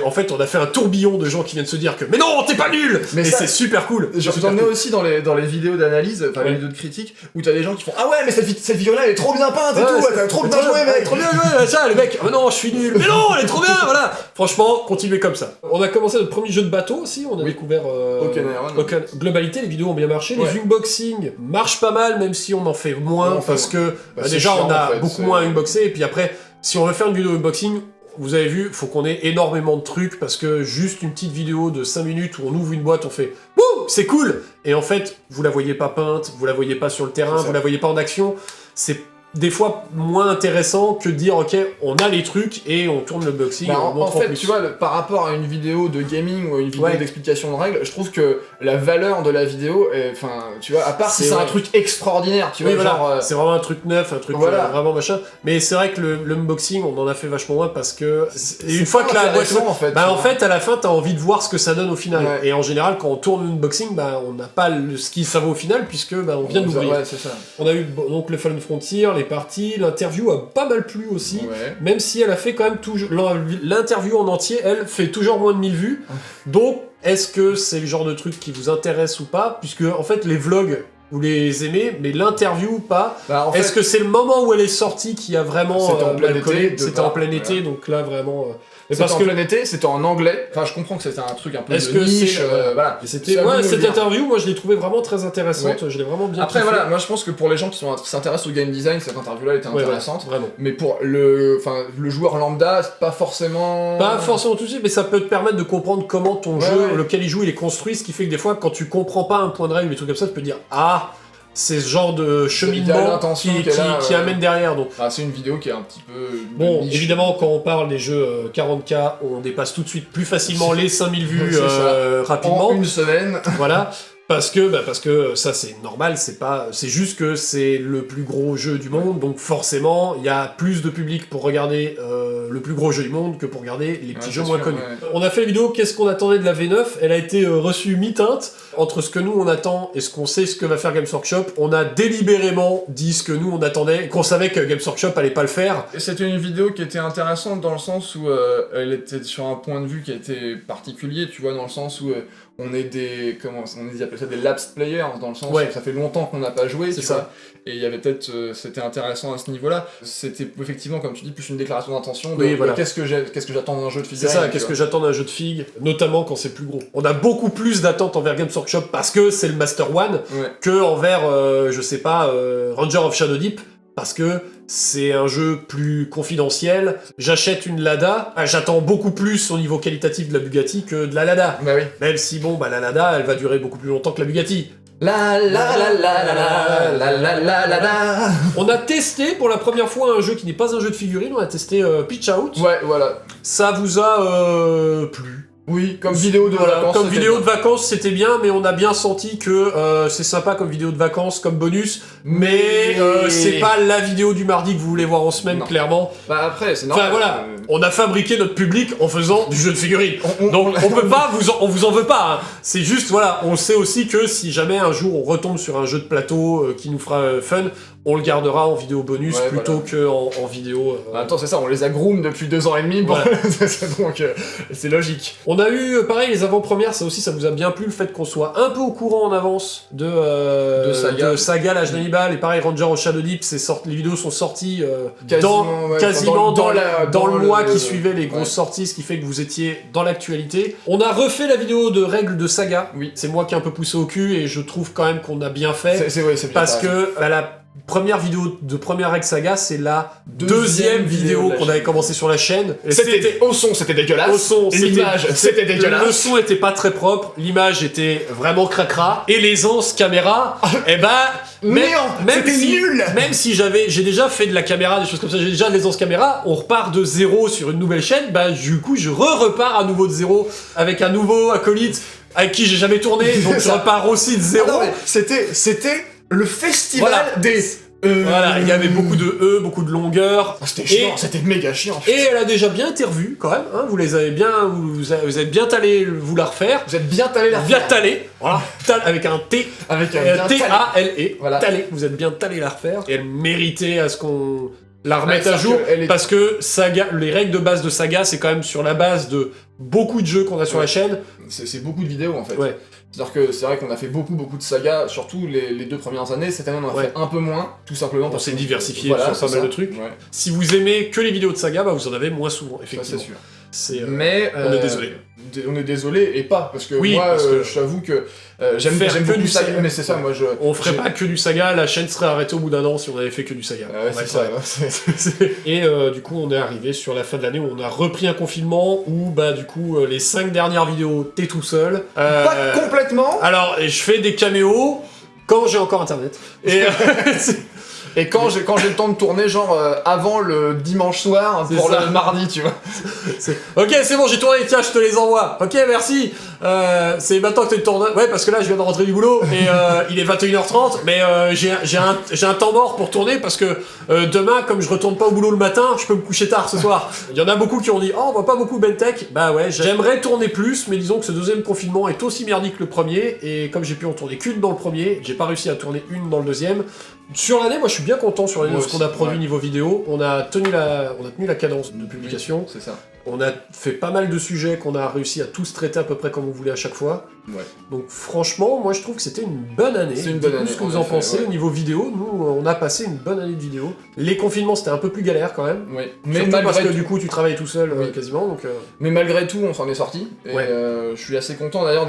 Speaker 2: en fait, on a fait un tourbillon de gens qui viennent se dire que, mais non, t'es pas nul. Mais ça, c'est super cool.
Speaker 1: J'en ai aussi dans les vidéos d'analyse, enfin les vidéos de critique, où t'as des gens qui font, ah ouais, mais cette figurine-là, elle est trop bien peinte et tout, t'as trop bien joué, mec.
Speaker 2: Trop bien joué, machin, les mecs, oh non, je suis nul. Mais non, elle est trop bien, voilà. Franchement, continuez comme ça. On a commencé notre premier jeu de bateau aussi, on a découvert Globalité, les vidéos ont bien marché, les unboxings marchent pas mal, même si on en fait moins, parce que déjà on a beaucoup moins unboxé, et puis après, si on veut faire une vidéo unboxing, vous avez vu, faut qu'on ait énormément de trucs, parce que juste une petite vidéo de 5 minutes où on ouvre une boîte, on fait « Wouh, c'est cool !» Et en fait, vous la voyez pas peinte, vous la voyez pas sur le terrain, vous la voyez pas en action, c'est des fois moins intéressant que de dire ok, on a les trucs et on tourne le boxing.
Speaker 1: En fait, tu vois, par rapport à une vidéo de gaming ou une vidéo d'explication de règles, je trouve que la valeur de la vidéo, enfin, tu vois, à part si c'est un truc extraordinaire, tu vois, genre.
Speaker 2: C'est vraiment un truc neuf, un truc vraiment machin. Mais c'est vrai que l'unboxing, on en a fait vachement moins parce que une fois que la boîte, en fait, à la fin, t'as envie de voir ce que ça donne au final. Et en général, quand on tourne l'unboxing, on n'a pas ce qui ça vaut au final puisque on vient de l'ouvrir. On a eu donc le Fallen Frontier, les parties, l'interview a pas mal plu aussi, même si elle a fait quand même toujours... L'interview en entier, elle, fait toujours moins de 1000 vues, donc est-ce que c'est le genre de truc qui vous intéresse ou pas, puisque en fait les vlogs, vous les aimez, mais l'interview pas, est-ce que c'est le moment où elle est sortie qui a vraiment... C'était en plein été, donc là vraiment...
Speaker 1: C'était en plein été, c'était en anglais. Enfin, je comprends que c'était un truc un peu de niche. Voilà.
Speaker 2: Cette interview, moi, je l'ai trouvée vraiment très intéressante. Je l'ai vraiment bien kiffé.
Speaker 1: Après, voilà, moi, je pense que pour les gens qui s'intéressent au game design, cette interview-là était intéressante.
Speaker 2: Vraiment.
Speaker 1: Mais pour le joueur lambda, c'est pas forcément.
Speaker 2: Pas forcément tout de suite, mais ça peut te permettre de comprendre comment ton jeu, lequel il joue, il est construit. Ce qui fait que des fois, quand tu comprends pas un point de règle, des trucs comme ça, tu peux te dire c'est ce genre de cheminement qui amène derrière. Donc.
Speaker 1: C'est une vidéo qui est un petit peu...
Speaker 2: Bon, évidemment, quand on parle des jeux 40K, on dépasse tout de suite plus facilement les 5000 vues rapidement.
Speaker 1: En une semaine.
Speaker 2: Voilà. Parce que ça c'est normal, c'est juste que c'est le plus gros jeu du monde, donc forcément il y a plus de public pour regarder le plus gros jeu du monde que pour regarder les petits jeux moins connus. On a fait la vidéo qu'est-ce qu'on attendait de la V9, elle a été reçue mi-teinte, entre ce que nous on attend et ce qu'on sait ce que va faire Games Workshop, on a délibérément dit ce que nous on attendait, qu'on savait que Games Workshop allait pas le faire.
Speaker 1: C'était une vidéo qui était intéressante dans le sens où elle était sur un point de vue qui était particulier, tu vois, dans le sens où on est des, ils appellent ça des lapsed players, dans le sens où ça fait longtemps qu'on n'a pas joué, tu vois, et il y avait peut-être, c'était intéressant à ce niveau-là, c'était effectivement, comme tu dis, plus une déclaration d'intention de qu'est-ce que j'attends d'un jeu de figurines.
Speaker 2: C'est ça, qu'est-ce que j'attends d'un jeu de figues, notamment quand c'est plus gros. On a beaucoup plus d'attentes envers Games Workshop parce que c'est le Master One, que envers, je sais pas, Ranger of Shadow Deep, parce que c'est un jeu plus confidentiel. J'achète une Lada, j'attends beaucoup plus au niveau qualitatif de la Bugatti que de la Lada.
Speaker 1: Bah oui.
Speaker 2: Même si, la Lada, elle va durer beaucoup plus longtemps que la Bugatti. On a testé pour la première fois un jeu qui n'est pas un jeu de figurines, on a testé Pitch Out.
Speaker 1: Ouais, voilà.
Speaker 2: Ça vous a plu?
Speaker 1: Oui, comme vidéo de vacances.
Speaker 2: Comme vidéo de vacances, c'était bien, mais on a bien senti que c'est sympa comme vidéo de vacances, comme bonus, mais c'est pas la vidéo du mardi que vous voulez voir en semaine, clairement.
Speaker 1: Bah après, c'est normal.
Speaker 2: Enfin voilà, on a fabriqué notre public en faisant du jeu de figurines. Donc on peut pas, on vous en veut pas. Hein. C'est juste, voilà, on sait aussi que si jamais un jour on retombe sur un jeu de plateau qui nous fera fun, on le gardera en vidéo bonus plutôt que en vidéo.
Speaker 1: Attends, c'est ça, on les a groom depuis 2 ans et demi, bon, donc c'est logique.
Speaker 2: On a eu, pareil, les avant-premières, ça aussi, ça vous a bien plu, le fait qu'on soit un peu au courant en avance de Saga, l'âge d'Hannibal, et pareil, Ranger au Shadow Deep, les vidéos sont sorties quasiment dans le mois qui suivait les grosses sorties, ce qui fait que vous étiez dans l'actualité. On a refait la vidéo de règles de Saga, c'est moi qui ai un peu poussé au cul, et je trouve quand même qu'on a bien fait,
Speaker 1: c'est bien
Speaker 2: parce que la première vidéo de première règle Saga, c'est la deuxième vidéo qu'on avait commencé sur la chaîne.
Speaker 1: Au son, c'était dégueulasse.
Speaker 2: Au son,
Speaker 1: l'image, c'était dégueulasse.
Speaker 2: Le son était pas très propre, l'image était vraiment cracra, et l'aisance caméra, même si j'ai déjà fait de la caméra, des choses comme ça, j'ai déjà de l'aisance caméra, on repart de zéro sur une nouvelle chaîne, du coup je repars à nouveau de zéro avec un nouveau acolyte avec qui j'ai jamais tourné, donc je repars aussi de zéro.
Speaker 1: Ah non, c'était le festival des...
Speaker 2: Voilà, il y avait beaucoup de beaucoup de longueurs.
Speaker 1: C'était chiant, c'était méga chiant.
Speaker 2: Et elle a déjà bien été revue, quand même. Hein, vous avez bien talé vous la refaire.
Speaker 1: Vous êtes bien talé la refaire.
Speaker 2: Bien talé, voilà. Avec un T.
Speaker 1: Avec un
Speaker 2: T-A-L-E.
Speaker 1: Voilà.
Speaker 2: Talé. Vous êtes bien talé la refaire. Et elle méritait à ce qu'on la remette à jour. Parce que Saga, les règles de base de Saga, c'est quand même sur la base de beaucoup de jeux qu'on a sur la chaîne.
Speaker 1: C'est beaucoup de vidéos, en fait.
Speaker 2: Ouais.
Speaker 1: C'est-à-dire que c'est vrai qu'on a fait beaucoup de sagas, surtout les 2 premières années. Cette année, on en a fait un peu moins, tout simplement parce
Speaker 2: qu'on s'est diversifié sur pas mal de trucs.
Speaker 1: Ouais.
Speaker 2: Si vous aimez que les vidéos de Saga, vous en avez moins souvent, effectivement.
Speaker 1: Ça, c'est sûr. Mais
Speaker 2: on est désolé.
Speaker 1: On est désolé, et pas, parce que moi, je t'avoue que j'aime beaucoup du Saga, mais c'est ça, moi
Speaker 2: on ferait pas que du Saga, la chaîne serait arrêtée au bout d'un an si on avait fait que du Saga.
Speaker 1: C'est ça.
Speaker 2: Et du coup, on est arrivé sur la fin de l'année où on a repris un confinement où, du coup, les 5 dernières vidéos, t'es tout seul.
Speaker 1: Pas complètement.
Speaker 2: Alors, je fais des caméos quand j'ai encore internet.
Speaker 1: Et quand j'ai le temps de tourner, genre avant le dimanche soir pour le mardi, tu vois.
Speaker 2: Ok, c'est bon, j'ai tourné, tiens, je te les envoie. Ok, merci. C'est maintenant que tu tournes. Ouais, parce que là, je viens de rentrer du boulot et il est 21h30, mais j'ai un temps mort pour tourner parce que demain, comme je retourne pas au boulot le matin, je peux me coucher tard ce soir. Il y en a beaucoup qui ont dit, on voit pas beaucoup Bentech. Bah ouais, j'aimerais tourner plus, mais disons que ce deuxième confinement est aussi merdique que le premier, et comme j'ai pu en tourner qu'une dans le premier, j'ai pas réussi à tourner une dans le deuxième. Sur l'année, moi je suis bien content sur l'année de ce qu'on a produit niveau vidéo. On a tenu la cadence de publication.
Speaker 1: C'est ça.
Speaker 2: On a fait pas mal de sujets qu'on a réussi à tous traiter à peu près comme on voulait à chaque fois.
Speaker 1: Ouais.
Speaker 2: Donc franchement, moi je trouve que c'était une bonne année.
Speaker 1: C'est une bonne année.
Speaker 2: Ce que vous en pensez au niveau vidéo, nous on a passé une bonne année de vidéo. Les confinements c'était un peu plus galère quand même.
Speaker 1: Oui.
Speaker 2: Mais malgré parce que du coup tu travailles tout seul quasiment. Donc,
Speaker 1: Mais malgré tout, on s'en est sorti. Et je suis assez content d'ailleurs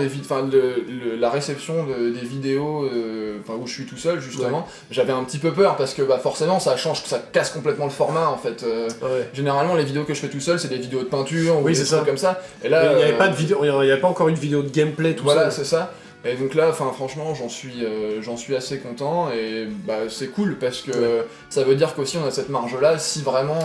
Speaker 1: la réception des vidéos où je suis tout seul justement. Ouais. J'avais un petit peu peur parce que forcément ça casse complètement le format en fait. Généralement les vidéos que je fais tout seul c'est des vidéos de peinture ou des trucs comme ça. Et là,
Speaker 2: il n'y avait pas de vidéo, il n'y avait pas encore une vidéo de gameplay tout ça.
Speaker 1: Voilà, c'est ça. Et donc là, franchement, j'en suis assez content et c'est cool parce que ça veut dire qu'aussi on a cette marge-là si vraiment.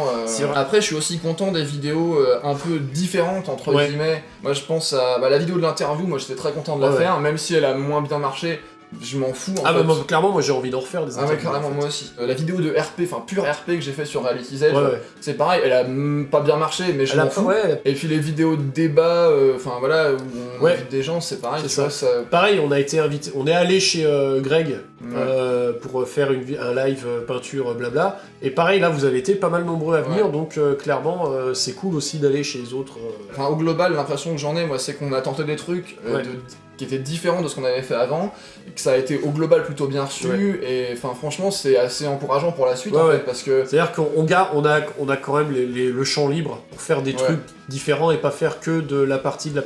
Speaker 1: Après, je suis aussi content des vidéos un peu différentes entre guillemets. Moi, je pense à la vidéo de l'interview. Moi, j'étais très content de la faire, même si elle a moins bien marché. Je m'en fous en fait.
Speaker 2: Clairement moi j'ai envie d'en refaire des interviews.
Speaker 1: Carrément moi aussi. La vidéo de RP, pure RP que j'ai fait sur Reality Edge, c'est pareil, elle a pas bien marché mais je m'en fous. Et puis les vidéos de débat, où on invite des gens, c'est pareil.
Speaker 2: C'est ça. Pareil, on a été invité, on est allé chez Greg pour faire un live peinture blabla. Et pareil là vous avez été pas mal nombreux à venir, donc clairement c'est cool aussi d'aller chez les autres.
Speaker 1: Au global l'impression que j'en ai moi c'est qu'on a tenté des trucs qui étaient différents de ce qu'on avait fait avant, et que ça a été au global plutôt bien reçu, et franchement c'est assez encourageant pour la suite en fait, parce que...
Speaker 2: C'est-à-dire qu'on a quand même le champ libre pour faire des trucs différents et pas faire que de la partie, de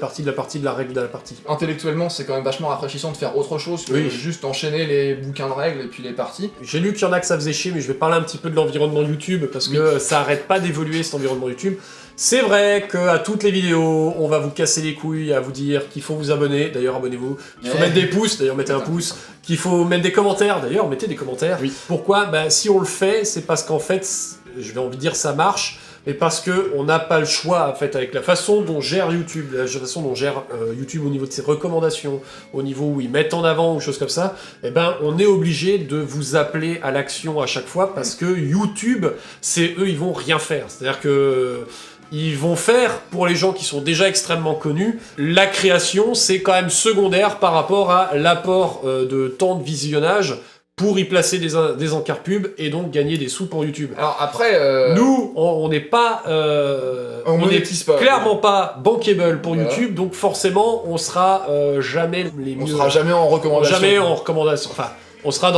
Speaker 2: la règle de la partie.
Speaker 1: Intellectuellement c'est quand même vachement rafraîchissant de faire autre chose que juste enchaîner les bouquins de règles et puis les parties.
Speaker 2: J'ai lu qu'il y en a que ça faisait chier, mais je vais parler un petit peu de l'environnement YouTube, parce que ça arrête pas d'évoluer cet environnement YouTube. C'est vrai qu'à toutes les vidéos, on va vous casser les couilles à vous dire qu'il faut vous abonner, d'ailleurs abonnez-vous, qu'il faut mettre des pouces, d'ailleurs mettez un pouce, qu'il faut mettre des commentaires, d'ailleurs mettez des commentaires. Pourquoi ? Si on le fait, c'est parce qu'en fait, je vais envie de dire ça marche, et parce que on n'a pas le choix, en fait, avec la façon dont gère YouTube, la façon dont gère YouTube au niveau de ses recommandations, au niveau où ils mettent en avant ou choses comme ça, eh ben, on est obligé de vous appeler à l'action à chaque fois, parce que YouTube, c'est eux, ils vont rien faire. C'est-à-dire que ils vont faire, pour les gens qui sont déjà extrêmement connus, la création, c'est quand même secondaire par rapport à l'apport de temps de visionnage pour y placer des encarts pubs et donc gagner des sous pour YouTube.
Speaker 1: Alors après...
Speaker 2: Nous, on n'est pas...
Speaker 1: on n'est
Speaker 2: clairement pas bankable pour YouTube, donc forcément, on sera jamais les mieux...
Speaker 1: On sera jamais en recommandation.
Speaker 2: Jamais en recommandation. Enfin, on sera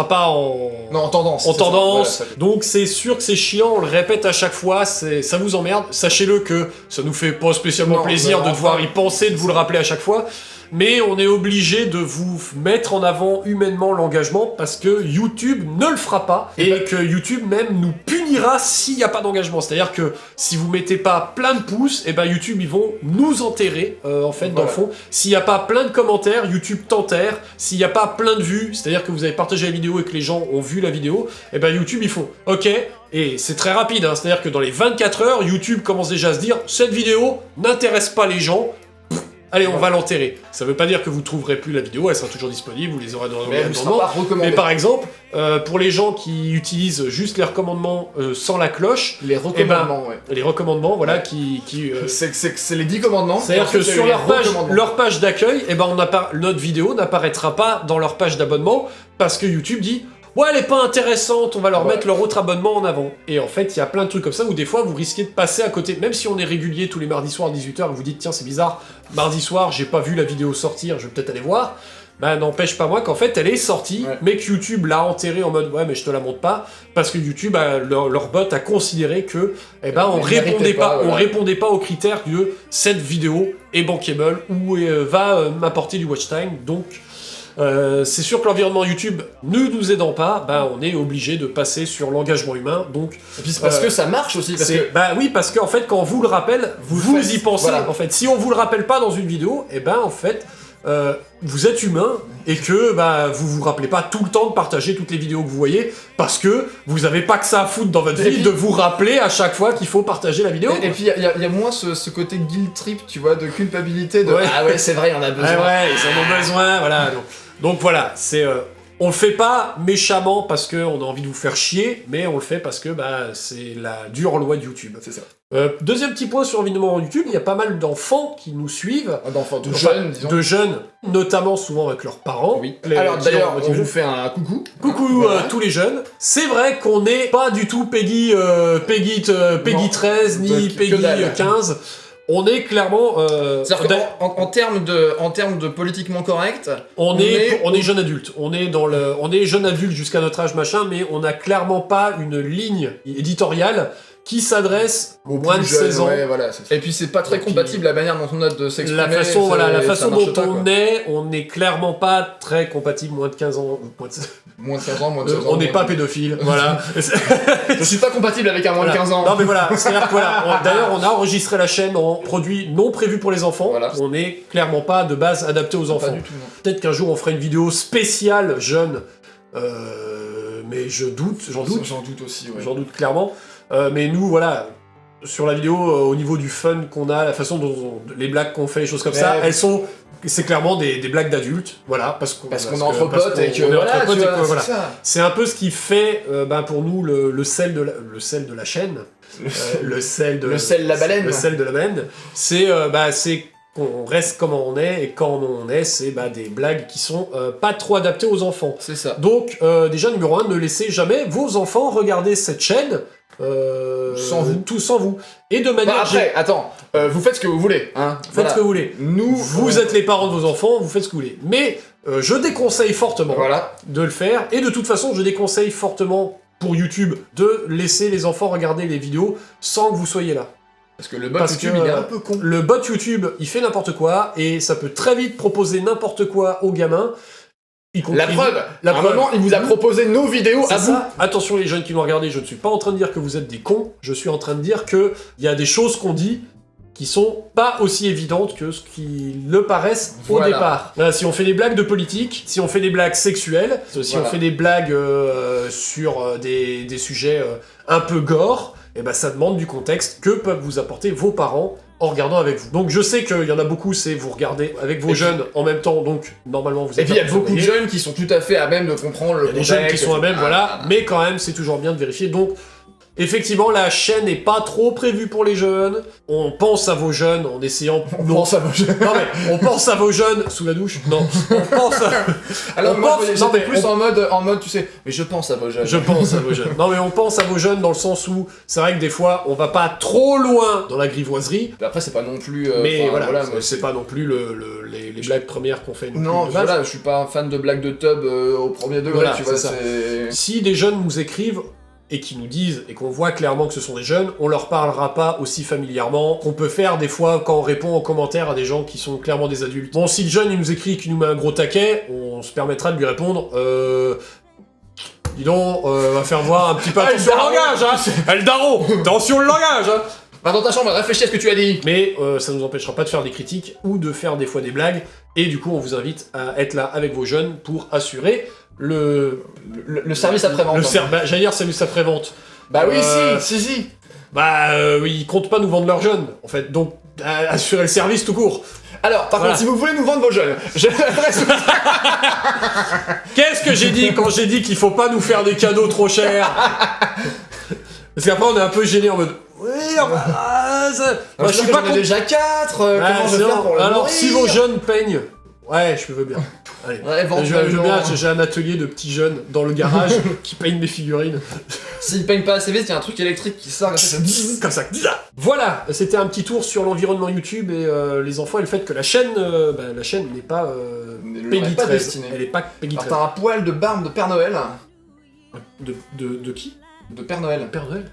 Speaker 2: pas en...
Speaker 1: Non, en tendance.
Speaker 2: En tendance.
Speaker 1: Voilà,
Speaker 2: donc c'est sûr que c'est chiant, on le répète à chaque fois, ça vous emmerde. Sachez-le que ça nous fait pas spécialement plaisir de devoir y penser, de vous le rappeler à chaque fois. Mais on est obligé de vous mettre en avant humainement l'engagement parce que YouTube ne le fera pas et que YouTube même nous punira s'il n'y a pas d'engagement. C'est-à-dire que si vous mettez pas plein de pouces, et ben YouTube ils vont nous enterrer en fait dans le fond. S'il n'y a pas plein de commentaires, YouTube t'enterre. S'il n'y a pas plein de vues, c'est-à-dire que vous avez partagé la vidéo et que les gens ont vu la vidéo, et ben YouTube ils font OK. Et c'est très rapide, hein, c'est-à-dire que dans les 24 heures, YouTube commence déjà à se dire cette vidéo n'intéresse pas les gens. Allez, on va l'enterrer. Ça veut pas dire que vous trouverez plus la vidéo, elle sera toujours disponible, vous les aurez dans le Mais par exemple, pour les gens qui utilisent juste les recommandements sans la cloche...
Speaker 1: Les recommandements,
Speaker 2: Les recommandements, voilà,
Speaker 1: c'est les 10 commandements.
Speaker 2: C'est-à-dire que sur leur page d'accueil, eh ben, notre vidéo n'apparaîtra pas dans leur page d'abonnement, parce que YouTube dit... Ouais, elle est pas intéressante, on va leur mettre leur autre abonnement en avant. Et en fait, il y a plein de trucs comme ça où des fois, vous risquez de passer à côté. Même si on est régulier tous les mardis soirs à 18h, vous vous dites, tiens, c'est bizarre, mardi soir, j'ai pas vu la vidéo sortir, je vais peut-être aller voir. Bah, n'empêche pas moi qu'en fait, elle est sortie, mais que YouTube l'a enterrée en mode, ouais, mais je te la montre pas, parce que YouTube, leur bot a considéré que, eh ben, on répondait pas aux critères de cette vidéo est bankable ou va m'apporter du watch time, donc... c'est sûr que l'environnement YouTube ne nous aidant pas, on est obligé de passer sur l'engagement humain, donc...
Speaker 1: Et puis c'est parce que ça marche aussi,
Speaker 2: oui, parce qu'en fait, quand on vous le rappelle, vous y pensez, en fait. Si on vous le rappelle pas dans une vidéo, en fait, vous êtes humain, et que vous vous rappelez pas tout le temps de partager toutes les vidéos que vous voyez, parce que vous avez pas que ça à foutre dans votre vie de vous rappeler à chaque fois qu'il faut partager la vidéo.
Speaker 1: Et puis il y a moins ce côté guilt trip, tu vois, de culpabilité, de ah ouais, c'est vrai, on a besoin.
Speaker 2: Ouais, ils en ont besoin, voilà. Donc voilà, c'est... on le fait pas méchamment parce qu'on a envie de vous faire chier, mais on le fait parce que c'est la dure loi de YouTube.
Speaker 1: C'est ça.
Speaker 2: Deuxième petit point sur l'environnement YouTube, il y a pas mal d'enfants qui nous suivent.
Speaker 1: De jeunes, disons.
Speaker 2: De jeunes, notamment souvent avec leurs parents.
Speaker 1: Oui. Alors d'ailleurs, on vous fait un coucou.
Speaker 2: Coucou tous les jeunes. C'est vrai qu'on n'est pas du tout Peggy 13 ni Peggy 15. On est clairement...
Speaker 1: en termes de politiquement correct...
Speaker 2: On est jeune adulte. On est jeune adulte jusqu'à notre âge machin, mais on n'a clairement pas une ligne éditoriale qui s'adresse aux moins de 16 ans.
Speaker 1: Ouais, voilà, et puis c'est pas très compatible la manière dont on a de s'exprimer.
Speaker 2: La façon dont on n'est clairement pas très compatible moins de 15 ans.
Speaker 1: Moins de 15 ans, moins de 16 ans.
Speaker 2: On n'est pas pédophile, voilà.
Speaker 1: Je suis pas compatible avec un moins de 15 ans.
Speaker 2: Non mais voilà, c'est-à-dire que d'ailleurs on a enregistré la chaîne en produit non prévu pour les enfants. Voilà. On n'est clairement pas de base adapté aux enfants.
Speaker 1: Pas du tout, non.
Speaker 2: Peut-être qu'un jour on fera une vidéo spéciale jeune, mais j'en doute. J'en
Speaker 1: doute aussi, ouais.
Speaker 2: J'en doute clairement. Mais nous, voilà, sur la vidéo, au niveau du fun qu'on a, la façon dont les blagues qu'on fait, les choses comme ça, c'est clairement des blagues d'adultes, voilà, parce qu'on
Speaker 1: est entre potes et que voilà.
Speaker 2: C'est un peu ce qui fait, pour nous, le sel de la chaîne, le sel de la baleine. Le sel de la baleine, c'est qu'on reste comme on est, et quand on est, c'est des blagues qui sont pas trop adaptées aux enfants.
Speaker 1: C'est ça.
Speaker 2: Donc, déjà, numéro 1, ne laissez jamais vos enfants regarder cette chaîne
Speaker 1: sans vous.
Speaker 2: Tout sans vous. Et de manière...
Speaker 1: après, attends, vous faites ce que vous voulez. Hein.
Speaker 2: Faites ce que vous voulez. Vous êtes les parents de vos enfants, vous faites ce que vous voulez. Mais je déconseille fortement de le faire, et de toute façon, je déconseille fortement pour YouTube de laisser les enfants regarder les vidéos sans que vous soyez là.
Speaker 1: Parce que le bot YouTube, il est un peu con.
Speaker 2: Le bot YouTube, il fait n'importe quoi, et ça peut très vite proposer n'importe quoi aux gamins.
Speaker 1: La preuve, à un moment, il vous a proposé nos vidéos à vous.
Speaker 2: Attention les jeunes qui l'ont regardé, je ne suis pas en train de dire que vous êtes des cons, je suis en train de dire que il y a des choses qu'on dit qui sont pas aussi évidentes que ce qui le paraissent au départ. Là, si on fait des blagues de politique, si on fait des blagues sexuelles, si on fait des blagues sur des sujets un peu gore, et ben ça demande du contexte que peuvent vous apporter vos parents en regardant avec vous. Donc je sais qu'il y en a beaucoup, c'est vous regardez avec vos jeunes en même temps, donc normalement vous êtes...
Speaker 1: Et puis il y a beaucoup de jeunes qui sont tout à fait à même de comprendre le contexte.
Speaker 2: Il y a des jeunes qui sont à même, voilà, mais quand même c'est toujours bien de vérifier. Donc effectivement, la chaîne n'est pas trop prévue pour les jeunes. On pense à vos jeunes en essayant...
Speaker 1: On pense à vos jeunes.
Speaker 2: Non mais, on pense à vos jeunes sous la douche. Non, on pense à...
Speaker 1: Alors moi, j'étais plus en mode, tu sais, mais je pense à vos jeunes.
Speaker 2: Je pense à vos jeunes. Non mais on pense à vos jeunes dans le sens où, c'est vrai que des fois, on va pas trop loin dans la grivoiserie.
Speaker 1: Après, c'est pas non plus...
Speaker 2: mais voilà c'est pas non plus les blagues premières qu'on fait.
Speaker 1: Non, voilà, je suis pas un fan de blagues de tub au premier degré,
Speaker 2: voilà,
Speaker 1: tu vois,
Speaker 2: c'est... Si des jeunes nous écrivent, et qui nous disent, et qu'on voit clairement que ce sont des jeunes, on leur parlera pas aussi familièrement qu'on peut faire des fois quand on répond en commentaire à des gens qui sont clairement des adultes. Bon, si le jeune il nous écrit qu'il nous met un gros taquet, on se permettra de lui répondre dis donc, on va faire voir un petit peu attention au langage, hein. Le daron, attention le langage, hein.
Speaker 1: Va dans ta chambre, réfléchis à ce que tu as dit.
Speaker 2: Mais ça nous empêchera pas de faire des critiques ou de faire des fois des blagues, et du coup on vous invite à être là avec vos jeunes pour assurer le
Speaker 1: service après-vente.
Speaker 2: J'allais dire service après-vente.
Speaker 1: Bah oui, si.
Speaker 2: Ils comptent pas nous vendre leurs jeunes, en fait, donc assurer le service tout court.
Speaker 1: Alors, par contre, si vous voulez nous vendre vos jeunes,
Speaker 2: qu'est-ce que j'ai dit quand j'ai dit qu'il faut pas nous faire des cadeaux trop chers? Parce qu'après on est un peu gêné en mode... Oui,
Speaker 1: je suis pas déjà 4, comment je vais faire pour le
Speaker 2: alors,
Speaker 1: nourrir
Speaker 2: si vos jeunes peignent... Ouais, je veux bien. Allez.
Speaker 1: Ouais,
Speaker 2: je veux bien, j'ai un atelier de petits jeunes dans le garage qui peignent mes figurines.
Speaker 1: S'ils peignent pas assez vite, il y a un truc électrique qui sort
Speaker 2: comme ça. Voilà, c'était un petit tour sur l'environnement YouTube et les enfants et le fait que la chaîne n'est pas Peggy 13. Elle est pas Peggy 13.
Speaker 1: Alors t'as un poil de barbe de Père Noël.
Speaker 2: De qui?
Speaker 1: De Père Noël.
Speaker 2: Père Noël.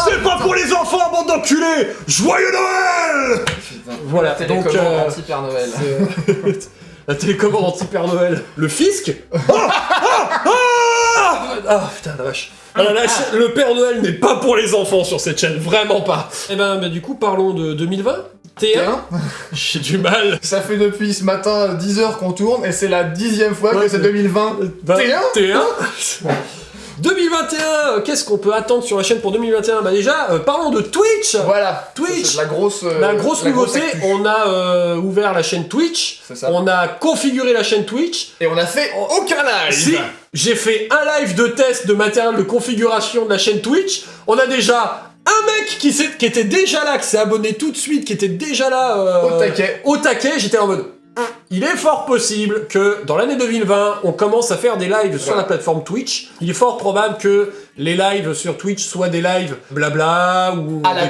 Speaker 2: C'est pas pour les enfants, bande d'enculés! Joyeux Noël!
Speaker 1: Putain.
Speaker 2: Voilà,
Speaker 1: la
Speaker 2: donc
Speaker 1: anti-Père Noël.
Speaker 2: La télécommande anti-Père Noël. Le fisc? Ah putain la vache. Le Père Noël n'est pas pour les enfants sur cette chaîne, vraiment pas. Et du coup, parlons de 2020. T1. J'ai du mal.
Speaker 1: Ça fait depuis ce matin 10 heures qu'on tourne et c'est la 10e fois que c'est 2020. T1.
Speaker 2: 2021, qu'est-ce qu'on peut attendre sur la chaîne pour 2021? Déjà, parlons de Twitch.
Speaker 1: Voilà,
Speaker 2: Twitch.
Speaker 1: C'est la grosse
Speaker 2: nouveauté. On a ouvert la chaîne Twitch.
Speaker 1: C'est ça.
Speaker 2: On a configuré la chaîne Twitch.
Speaker 1: Et on a fait aucun live.
Speaker 2: Si, j'ai fait un live de test de matériel de configuration de la chaîne Twitch. On a déjà un mec qui était déjà là, qui s'est abonné tout de suite, qui était déjà là au taquet. J'étais en mode... Il est fort possible que dans l'année 2020, on commence à faire des lives sur la plateforme Twitch. Il est fort probable que les lives sur Twitch soient des lives blabla ou
Speaker 1: à la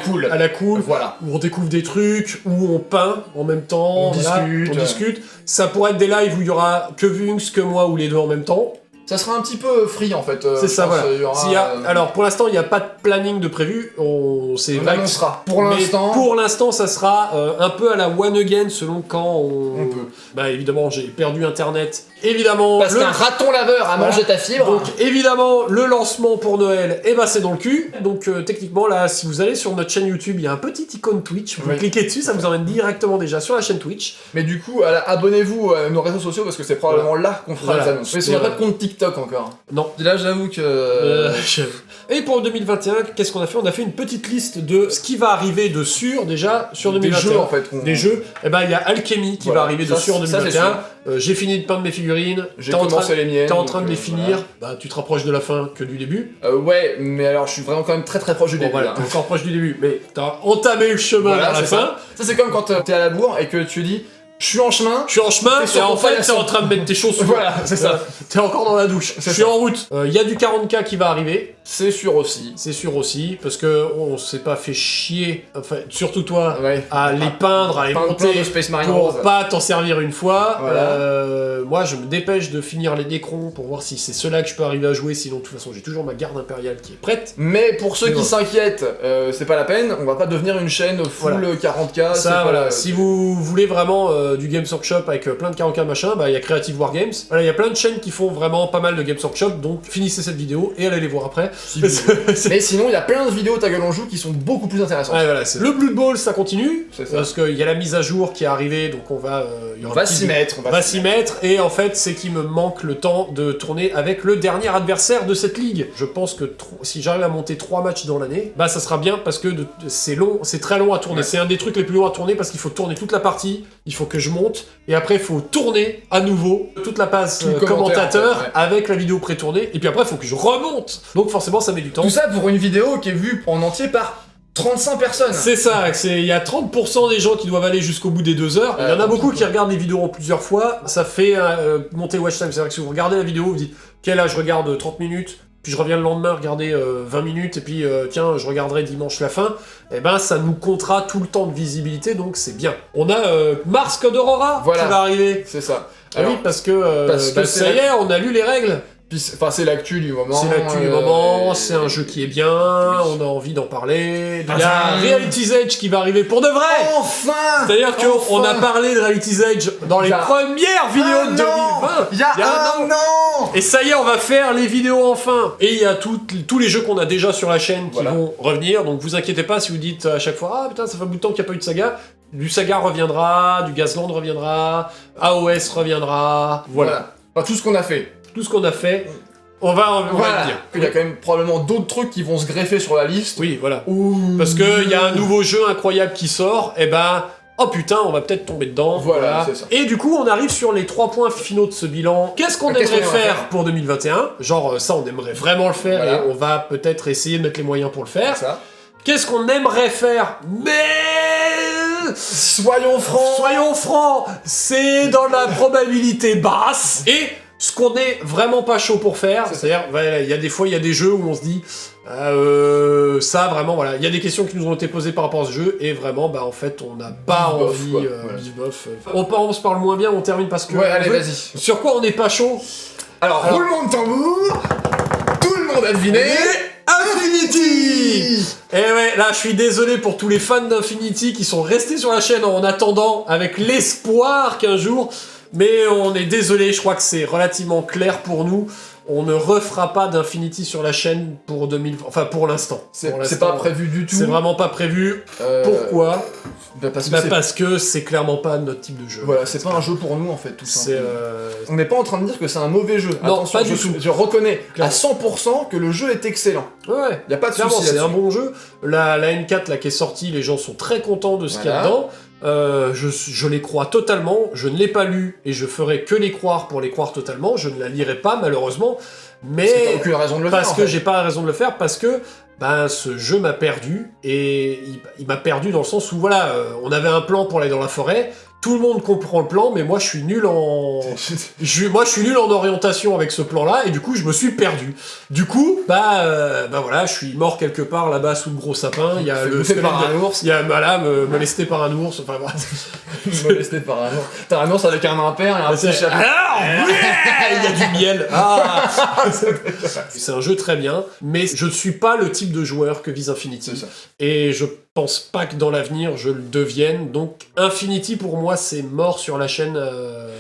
Speaker 1: cool,
Speaker 2: voilà, où on découvre des trucs, où on peint en même temps, on discute. Ça pourrait être des lives où il y aura que Vunx, que moi ou les deux en même temps.
Speaker 1: Ça sera un petit peu free en fait.
Speaker 2: C'est ça, voilà. Alors pour l'instant, il n'y a pas de planning de prévu. On
Speaker 1: annoncera. Pour l'instant,
Speaker 2: ça sera un peu à la one again selon quand on peut. Bah évidemment, j'ai perdu internet. Évidemment.
Speaker 1: Parce qu'un raton laveur a mangé ta fibre.
Speaker 2: Donc évidemment, le lancement pour Noël, c'est dans le cul. Donc techniquement là, si vous allez sur notre chaîne YouTube, il y a un petit icône Twitch. Vous cliquez dessus, ça vous emmène directement déjà sur la chaîne Twitch.
Speaker 1: Mais du coup, abonnez-vous à nos réseaux sociaux parce que c'est probablement là qu'on fera les annonces. Mais il n'y a pas de compte TikTok encore.
Speaker 2: Non.
Speaker 1: Là, j'avoue que...
Speaker 2: Et pour 2021, qu'est-ce qu'on a fait? On a fait une petite liste de ce qui va arriver de sûr déjà sur 2021.
Speaker 1: Des jeux en fait.
Speaker 2: Des jeux. Et il y a Alchemy qui va arriver de sûr en 2021. J'ai fini de peindre mes figurines.
Speaker 1: J'ai commencé les miennes.
Speaker 2: T'es en train de les finir. Voilà. Tu te rapproches de la fin que du début.
Speaker 1: Ouais, mais alors je suis vraiment quand même très proche du début.
Speaker 2: Voilà, t'es encore proche du début, mais t'as entamé le chemin vers la fin.
Speaker 1: Ça c'est comme quand t'es à la bourre et que tu dis... Je suis en chemin,
Speaker 2: et en fait t'es en train de mettre tes chaussures.
Speaker 1: Voilà, c'est ça.
Speaker 2: T'es encore dans la douche. Je suis en route. Il y a du 40K qui va arriver.
Speaker 1: C'est sûr aussi.
Speaker 2: C'est sûr aussi, parce que on s'est pas fait chier, enfin, surtout toi, à les peindre, à les monter
Speaker 1: de Space Marine
Speaker 2: pour
Speaker 1: Rose.
Speaker 2: pas t'en servir une fois.
Speaker 1: Voilà.
Speaker 2: Moi, je me dépêche de finir les Necrons pour voir si c'est ceux-là que je peux arriver à jouer, sinon de toute façon j'ai toujours ma garde impériale qui est prête.
Speaker 1: Mais pour ceux qui s'inquiètent, c'est pas la peine, on va pas devenir une chaîne full 40K.
Speaker 2: Ça, si vous voulez vraiment du Games Workshop avec plein de 40K machin, il y a Creative Wargames. Voilà, il y a plein de chaînes qui font vraiment pas mal de Games Workshop, donc finissez cette vidéo et allez les voir après.
Speaker 1: Mais sinon, il y a plein de vidéos Ta gueule on joue qui sont beaucoup plus intéressantes.
Speaker 2: Ouais, voilà, le Blood Bowl, ça continue,
Speaker 1: ça.
Speaker 2: parce qu'il y a la mise à jour qui est arrivée, donc on va
Speaker 1: s'y mettre.
Speaker 2: On va s'y mettre, et en fait, c'est qu'il me manque le temps de tourner avec le dernier adversaire de cette ligue. Je pense que si j'arrive à monter 3 matchs dans l'année, bah ça sera bien, parce que c'est long, c'est très long à tourner. Ouais. C'est un des trucs les plus longs à tourner, parce qu'il faut tourner toute la partie, il faut que je monte, et après il faut tourner à nouveau toute la passe commentateur en fait, avec la vidéo pré-tournée, et puis après il faut que je remonte. Donc forcément ça met du temps.
Speaker 1: Tout ça pour une vidéo qui est vue en entier par 35 personnes.
Speaker 2: C'est ça, il y a 30% des gens qui doivent aller jusqu'au bout des 2 heures. Il y en a beaucoup qui regardent les vidéos en plusieurs fois. Ça fait monter watch time. C'est vrai que si vous regardez la vidéo, vous dites quel âge je regarde 30 minutes, puis je reviens le lendemain regarder 20 minutes, et puis tiens, je regarderai dimanche la fin. Et ben ça nous comptera tout le temps de visibilité, donc c'est bien. On a Mars Code Aurora qui va arriver.
Speaker 1: C'est ça.
Speaker 2: Alors, oui, parce que ça y est, on a lu les règles.
Speaker 1: Enfin, c'est l'actu du moment.
Speaker 2: C'est l'actu du moment, c'est un jeu qui est bien, on a envie d'en parler. Il y a Reality's Edge qui va arriver pour de vrai.
Speaker 1: Enfin.
Speaker 2: C'est-à-dire qu'on a parlé de Reality's Edge dans les premières vidéos de 2020.
Speaker 1: Il y a un an.
Speaker 2: Et ça y est, on va faire les vidéos enfin. Et il y a tous les jeux qu'on a déjà sur la chaîne qui vont revenir, donc vous inquiétez pas si vous dites à chaque fois « Ah putain, ça fait un bout de temps qu'il n'y a pas eu de saga ». Du Saga reviendra, du Gazland reviendra, AOS reviendra, voilà.
Speaker 1: Enfin, tout ce qu'on a fait.
Speaker 2: Tout ce qu'on a fait, on va le dire.
Speaker 1: Il y a quand même probablement d'autres trucs qui vont se greffer sur la liste.
Speaker 2: Oui, voilà. Parce qu'il y a un nouveau jeu incroyable qui sort, et ben, oh putain, on va peut-être tomber dedans.
Speaker 1: Voilà, c'est ça.
Speaker 2: Et du coup, on arrive sur les 3 points finaux de ce bilan. Qu'est-ce qu'on aimerait faire pour 2021 ? Genre, ça, on aimerait vraiment le faire, et on va peut-être essayer de mettre les moyens pour le faire.
Speaker 1: Ça.
Speaker 2: Qu'est-ce qu'on aimerait faire ? Mais...
Speaker 1: Soyons francs,
Speaker 2: c'est dans la probabilité basse. Et ce qu'on est vraiment pas chaud pour faire, c'est-à-dire, il y a des fois, il y a des jeux où on se dit, ça vraiment, voilà, il y a des questions qui nous ont été posées par rapport à ce jeu, et vraiment, bah en fait, on n'a pas envie, on parle moins bien, on termine parce que...
Speaker 1: Ouais, allez, vas-y.
Speaker 2: Sur quoi on n'est pas chaud ?
Speaker 1: Alors, roulement de tambour, tout le monde a deviné... Infinity.
Speaker 2: Et ouais, là je suis désolé pour tous les fans d'Infinity qui sont restés sur la chaîne en attendant, avec l'espoir qu'un jour, mais on est désolé, je crois que c'est relativement clair pour nous. On ne refera pas d'Infinity sur la chaîne pour pour l'instant.
Speaker 1: C'est pas prévu du tout.
Speaker 2: C'est vraiment pas prévu. Pourquoi ?
Speaker 1: Parce
Speaker 2: que c'est clairement pas notre type de jeu.
Speaker 1: Voilà, c'est pas un jeu pour nous en fait, tout simplement.
Speaker 2: On
Speaker 1: n'est pas en train de dire que c'est un mauvais jeu.
Speaker 2: Non,
Speaker 1: attention,
Speaker 2: pas du tout.
Speaker 1: Je reconnais à 100% que le jeu est excellent.
Speaker 2: Ouais,
Speaker 1: y a pas de souci
Speaker 2: là-dessus. C'est un bon jeu. La N4 là, qui est sortie, les gens sont très contents de ce qu'il y a dedans. Je les crois totalement, je ne l'ai pas lu et je ferai que les croire pour les croire totalement, je ne la lirai pas malheureusement, mais
Speaker 1: t'as aucune raison de le faire,
Speaker 2: parce que j'ai pas raison de le faire, parce que ce jeu m'a perdu, et il m'a perdu dans le sens où voilà, on avait un plan pour aller dans la forêt, tout le monde comprend le plan, mais moi je suis nul en... moi je suis nul en orientation avec ce plan-là, et du coup je me suis perdu. Du coup, voilà, je suis mort quelque part là-bas sous le gros sapin, il y a le squelette
Speaker 1: par un ours.
Speaker 2: Il y a molesté par un ours, enfin voilà.
Speaker 1: Molesté par un ours. T'as un ours avec un impair et un petit chapeau.
Speaker 2: Alors, il y a du miel. C'est un jeu très bien, mais je ne suis pas le type de joueur que vise Infinity. Et je pense pas que dans l'avenir je le devienne, donc Infinity pour moi c'est mort sur la chaîne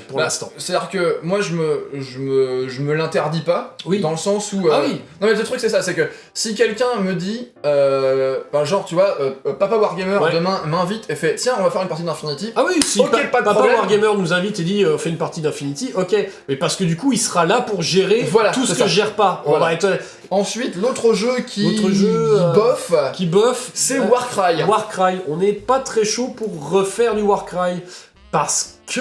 Speaker 2: pour l'instant.
Speaker 1: C'est-à-dire que moi je me l'interdis pas, dans le sens où...
Speaker 2: Ah oui.
Speaker 1: Non mais le truc c'est ça, c'est que si quelqu'un me dit, genre tu vois, Papa Wargamer demain m'invite et fait tiens on va faire une partie d'Infinity.
Speaker 2: Ah oui, si
Speaker 1: pas de
Speaker 2: Papa
Speaker 1: problème.
Speaker 2: Wargamer nous invite et dit fais une partie d'Infinity, ok, mais parce que du coup il sera là pour gérer tout ce que je gère pas.
Speaker 1: Voilà.
Speaker 2: On va être...
Speaker 1: Ensuite, l'autre jeu qui bof, c'est Warcry.
Speaker 2: Warcry, on n'est pas très chaud pour refaire du Warcry, parce que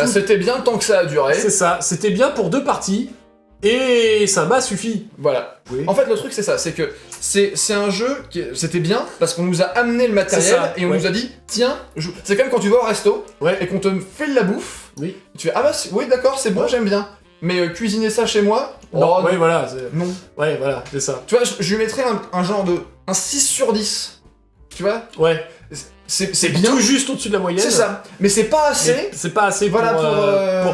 Speaker 1: c'était bien le temps que ça a duré.
Speaker 2: C'est ça, c'était bien pour 2 parties, et ça m'a suffi.
Speaker 1: Voilà.
Speaker 2: Oui.
Speaker 1: En fait, le truc c'est ça, c'est que c'est un jeu qui c'était bien parce qu'on nous a amené le matériel et on nous a dit tiens, c'est comme quand tu vas au resto et qu'on te fait de la bouffe.
Speaker 2: Oui.
Speaker 1: Tu fais ah bah oui d'accord c'est bon j'aime bien. Mais cuisiner ça chez moi,
Speaker 2: non, voilà,
Speaker 1: non.
Speaker 2: Ouais, voilà, c'est ça.
Speaker 1: Tu vois, je lui mettrais un genre de... un 6 sur 10. Tu vois ?
Speaker 2: Ouais.
Speaker 1: C'est bien.
Speaker 2: Tout juste au-dessus de la moyenne.
Speaker 1: C'est ça. Mais c'est pas assez.
Speaker 2: C'est pas assez pour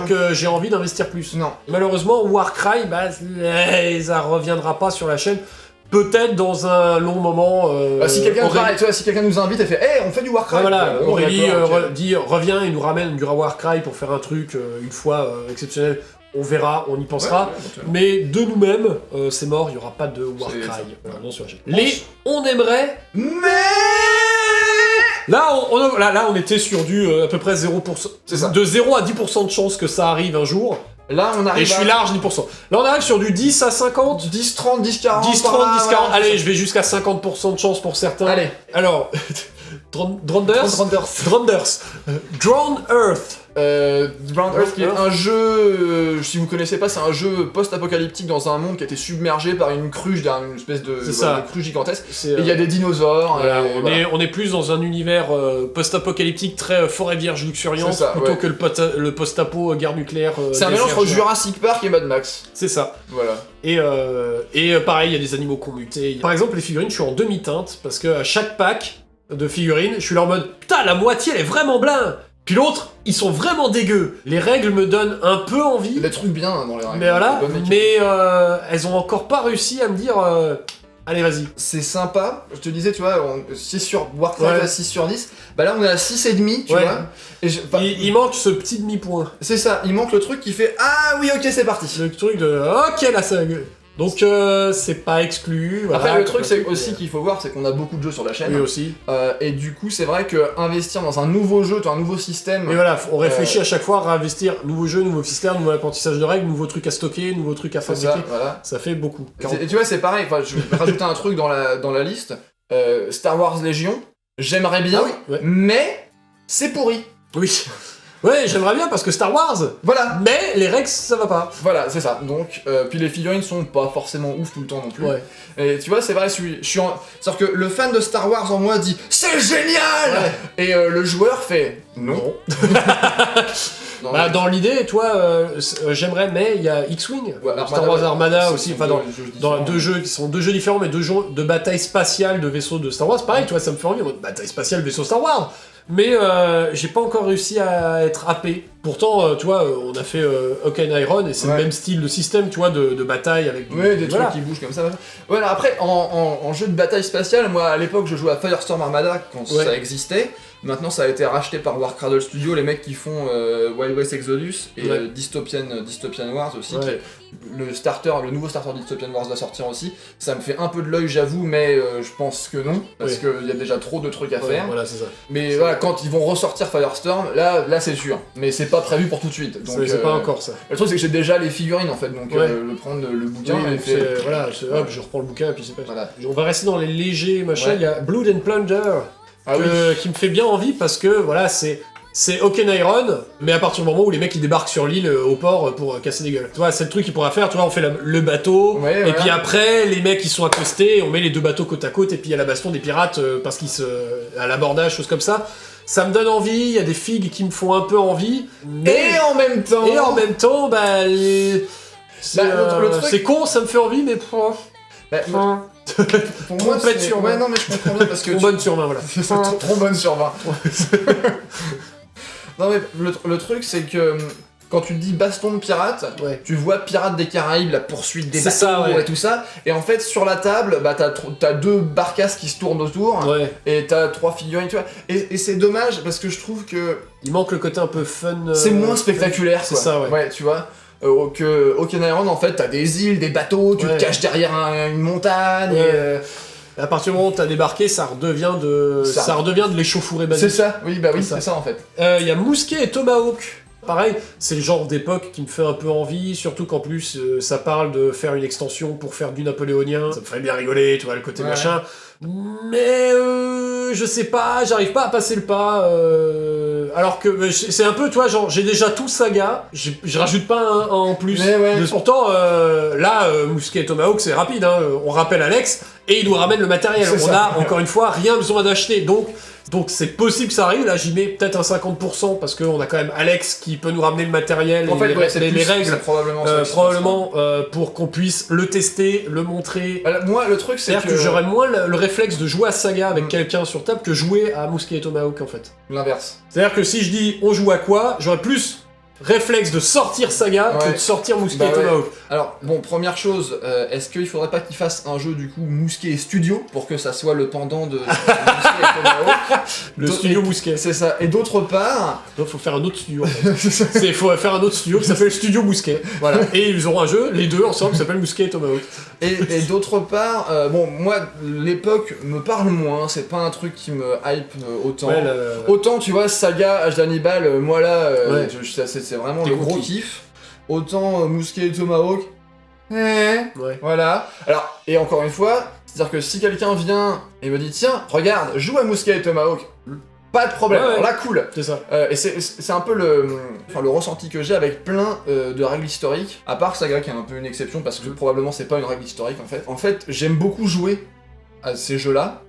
Speaker 2: que j'ai envie d'investir plus.
Speaker 1: Non.
Speaker 2: Malheureusement, Warcry, ça reviendra pas sur la chaîne. Peut-être dans un long moment...
Speaker 1: si quelqu'un nous invite et fait hey, on fait du Warcry.
Speaker 2: Voilà, Aurélie dit reviens et nous ramène du Warcry pour faire un truc une fois exceptionnel. on verra, on y pensera. Mais de nous-mêmes, c'est mort, il n'y aura pas de Warcry. Voilà, non, sur on aimerait...
Speaker 1: Mais...
Speaker 2: Là, on était sur du à peu près 0%.
Speaker 1: C'est ça.
Speaker 2: De 0 à 10% de chance que ça arrive un jour.
Speaker 1: Là, on arrive
Speaker 2: et je suis large 10%. Là, on arrive sur du 10 à 50.
Speaker 1: 10, 30, 10, 40.
Speaker 2: 10, 30, 10, 40. Allez, je vais jusqu'à 50% de chance pour certains.
Speaker 1: Allez.
Speaker 2: Alors, Dronders. Drowned Earth.
Speaker 1: Drowned Earth qui est un jeu, si vous connaissez pas, c'est un jeu post-apocalyptique dans un monde qui a été submergé par une cruche, une espèce de cruche gigantesque. Et il y a des dinosaures.
Speaker 2: Voilà, on est plus dans un univers post-apocalyptique très forêt vierge luxuriante plutôt que le post-apo guerre nucléaire.
Speaker 1: C'est un mélange entre Jurassic Park et Mad Max.
Speaker 2: C'est ça.
Speaker 1: Voilà.
Speaker 2: Et pareil, il y a des animaux qui ont muté. Par exemple, les figurines, je suis en demi-teinte parce que à chaque pack de figurines, je suis là en mode putain, la moitié elle est vraiment blanc. Puis l'autre, ils sont vraiment dégueux. Les règles me donnent un peu envie.
Speaker 1: Des trucs bien dans les règles.
Speaker 2: Mais voilà, elles ont encore pas réussi à me dire allez, vas-y.
Speaker 1: C'est sympa. Je te disais, tu vois, 6 sur Warcraft à 6 sur 10. Bah là, on est à 6,5, tu vois. Et
Speaker 2: il manque ce petit demi-point.
Speaker 1: C'est ça, il manque le truc qui fait ah oui, ok, c'est parti.
Speaker 2: Le truc de ok, là, ça... Donc c'est pas exclu. Voilà,
Speaker 1: après le truc c'est aussi qu'il faut voir, c'est qu'on a beaucoup de jeux sur la chaîne.
Speaker 2: Oui aussi.
Speaker 1: Et du coup c'est vrai que investir dans un nouveau jeu, un nouveau système.
Speaker 2: Et voilà, on réfléchit à chaque fois à réinvestir nouveau jeu, nouveau système, nouveau apprentissage de règles, nouveau truc à stocker, nouveau truc à fabriquer. Ça fait beaucoup.
Speaker 1: Et tu vois c'est pareil. Enfin, je vais rajouter un truc dans la liste. Star Wars Légion. J'aimerais bien, mais c'est pourri.
Speaker 2: Oui. Ouais, j'aimerais bien parce que Star Wars.
Speaker 1: Voilà.
Speaker 2: Mais les règles, ça va pas.
Speaker 1: Voilà, c'est ça. Donc, puis les figurines sont pas forcément ouf tout le temps non plus. Ouais. Et tu vois, c'est vrai, c'est-à-dire que le fan de Star Wars en moi dit c'est génial. Et le joueur fait non.
Speaker 2: Bah, dans l'idée, toi, j'aimerais, mais il y a X-Wing, Star Wars Armada aussi, enfin dans deux jeux qui sont deux jeux différents, mais deux jeux de bataille spatiale de vaisseaux de Star Wars. Pareil, toi, ça me fait envie, bataille spatiale, vaisseau Star Wars. Mais j'ai pas encore réussi à être happé. Pourtant, tu vois, on a fait Hawkeye Iron et c'est le même style de système, tu vois, de bataille avec
Speaker 1: des trucs qui bougent comme ça. Voilà, après, en jeu de bataille spatiale, moi à l'époque je jouais à Firestorm Armada quand ça existait. Maintenant ça a été racheté par Warcradle Studio, les mecs qui font Wild West Exodus et Dystopian Wars aussi. Le nouveau starter Dystopian Wars va sortir aussi. Ça me fait un peu de l'œil, j'avoue, mais je pense que non, parce qu'il y a déjà trop de trucs à faire.
Speaker 2: Voilà, c'est ça.
Speaker 1: Mais voilà, quand ils vont ressortir Firestorm, là c'est sûr. Mais c'est pas prévu pour tout de suite. Donc
Speaker 2: c'est pas encore ça.
Speaker 1: Le truc c'est que j'ai déjà les figurines en fait, donc prendre le bouquin et
Speaker 2: hop, je reprends le bouquin et puis c'est pas. Voilà. On va rester dans les légers machins. Il y a Blood and Plunder. Qui me fait bien envie parce que voilà, c'est Hawkeye Iron, mais à partir du moment où les mecs ils débarquent sur l'île au port pour casser des gueules. Tu vois, c'est le truc qu'ils pourraient faire, tu vois, on fait le bateau, et puis après, les mecs ils sont accostés, on met les deux bateaux côte à côte, et puis il y a la baston des pirates parce qu'ils à l'abordage, choses comme ça. Ça me donne envie, il y a des figues qui me font un peu envie, mais...
Speaker 1: Et en même temps,
Speaker 2: bah, c'est con, ça me fait envie, mais...
Speaker 1: Pour moi, c'est... sur 20. Ouais, non, mais je comprends bien parce que...
Speaker 2: Trombone sur 20, voilà.
Speaker 1: Trombone sur 20. Non, mais le truc, c'est que... Quand tu dis baston de pirate, tu vois Pirates des Caraïbes, la poursuite des bateaux et tout ça, et en fait sur la table, bah t'as deux barcasses qui se tournent autour, et t'as 3 figurines, tu vois. Et c'est dommage parce que je trouve que...
Speaker 2: Il manque le côté un peu fun...
Speaker 1: C'est moins spectaculaire, quoi.
Speaker 2: C'est ça,
Speaker 1: ouais, tu vois. Que Hawkeye Iron, en fait, t'as des îles, des bateaux, tu te caches derrière une montagne, et...
Speaker 2: À partir du moment où t'as débarqué, ça redevient de l'échauffourée basique.
Speaker 1: C'est ça, c'est ça en fait.
Speaker 2: Il y a Mousquet et Tomahawk. Pareil, c'est le genre d'époque qui me fait un peu envie, surtout qu'en plus ça parle de faire une extension pour faire du napoléonien. Ça me ferait bien rigoler, tu vois, le côté machin. Mais je sais pas, j'arrive pas à passer le pas. Alors que c'est un peu, tu vois, genre j'ai déjà tout saga, je rajoute pas un en plus. Pourtant, là, Mousquet et Tomahawk, c'est rapide, hein. On rappelle Alex et il nous ramène le matériel. On a encore une fois rien besoin d'acheter, donc c'est possible que ça arrive. Là, j'y mets peut-être un 50% parce qu'on a quand même Alex qui peut nous ramener le matériel,
Speaker 1: en fait,
Speaker 2: les règles,
Speaker 1: probablement
Speaker 2: pour qu'on puisse le tester, le montrer.
Speaker 1: Moi, le truc, c'est
Speaker 2: que j'aurais moins le réflexe de jouer à Saga avec quelqu'un sur table que jouer à Mousquet et Tomahawk en fait.
Speaker 1: L'inverse.
Speaker 2: C'est-à-dire que si je dis on joue à quoi, j'aurais plus réflexe de sortir Saga que de sortir Mousquet et Tomahawk.
Speaker 1: Alors, bon, première chose, est-ce qu'il faudrait pas qu'ils fassent un jeu du coup Mousquet et Studio pour que ça soit le pendant de Mousquet et Tomahawk?
Speaker 2: Le studio Mousquet.
Speaker 1: C'est ça. Et d'autre part...
Speaker 2: Donc faut faire un autre studio. Il faut faire un autre studio qui s'appelle Studio Mousquet. Voilà. Et ils auront un jeu, les deux ensemble, qui s'appelle Mousquet et Tomahawk.
Speaker 1: Et d'autre part, bon, moi, l'époque me parle moins, c'est pas un truc qui me hype autant.
Speaker 2: Ouais,
Speaker 1: Autant, tu vois, Saga, Age d'Hannibal, moi là, c'est vraiment le gros kiff. Autant Mousquet et Tomahawk, voilà. Alors, et encore une fois, c'est-à-dire que si quelqu'un vient et me dit, tiens, regarde, joue à Mousquet et Tomahawk, pas de problème, alors là, cool.
Speaker 2: C'est ça.
Speaker 1: Et c'est un peu le ressenti que j'ai avec plein de règles historiques, à part Saga qui est un peu une exception parce que probablement c'est pas une règle historique en fait. En fait, j'aime beaucoup jouer à ces jeux-là,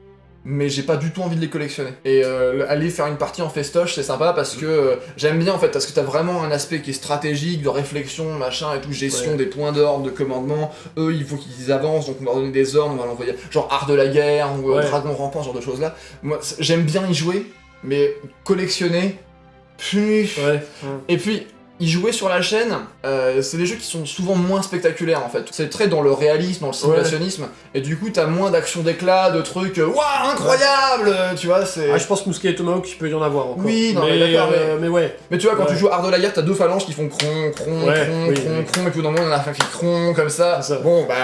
Speaker 1: mais j'ai pas du tout envie de les collectionner. Et aller faire une partie en festoche, c'est sympa parce que j'aime bien en fait, parce que t'as vraiment un aspect qui est stratégique, de réflexion, machin et tout, gestion des points d'ordre, de commandement. Eux, il faut qu'ils avancent, donc on va leur donner des ordres, on va l'envoyer. Genre Art de la guerre, ou Dragon rampant, ce genre de choses là. Moi, j'aime bien y jouer. Mais collectionner, et puis y jouer sur la chaîne, c'est des jeux qui sont souvent moins spectaculaires en fait. C'est très dans le réalisme, dans le simulationnisme, et du coup t'as moins d'action d'éclat, de trucs waouh incroyable, tu vois. C'est.
Speaker 2: Ah, je pense que Mousquet et Tomahawk, il peut y en avoir encore.
Speaker 1: Oui, non, mais d'accord,
Speaker 2: mais ouais.
Speaker 1: Mais tu vois, quand tu joues Art de la guerre, t'as deux phalanges qui font cron, et puis dans le moment, il y en a un qui cron comme ça. Bon, bah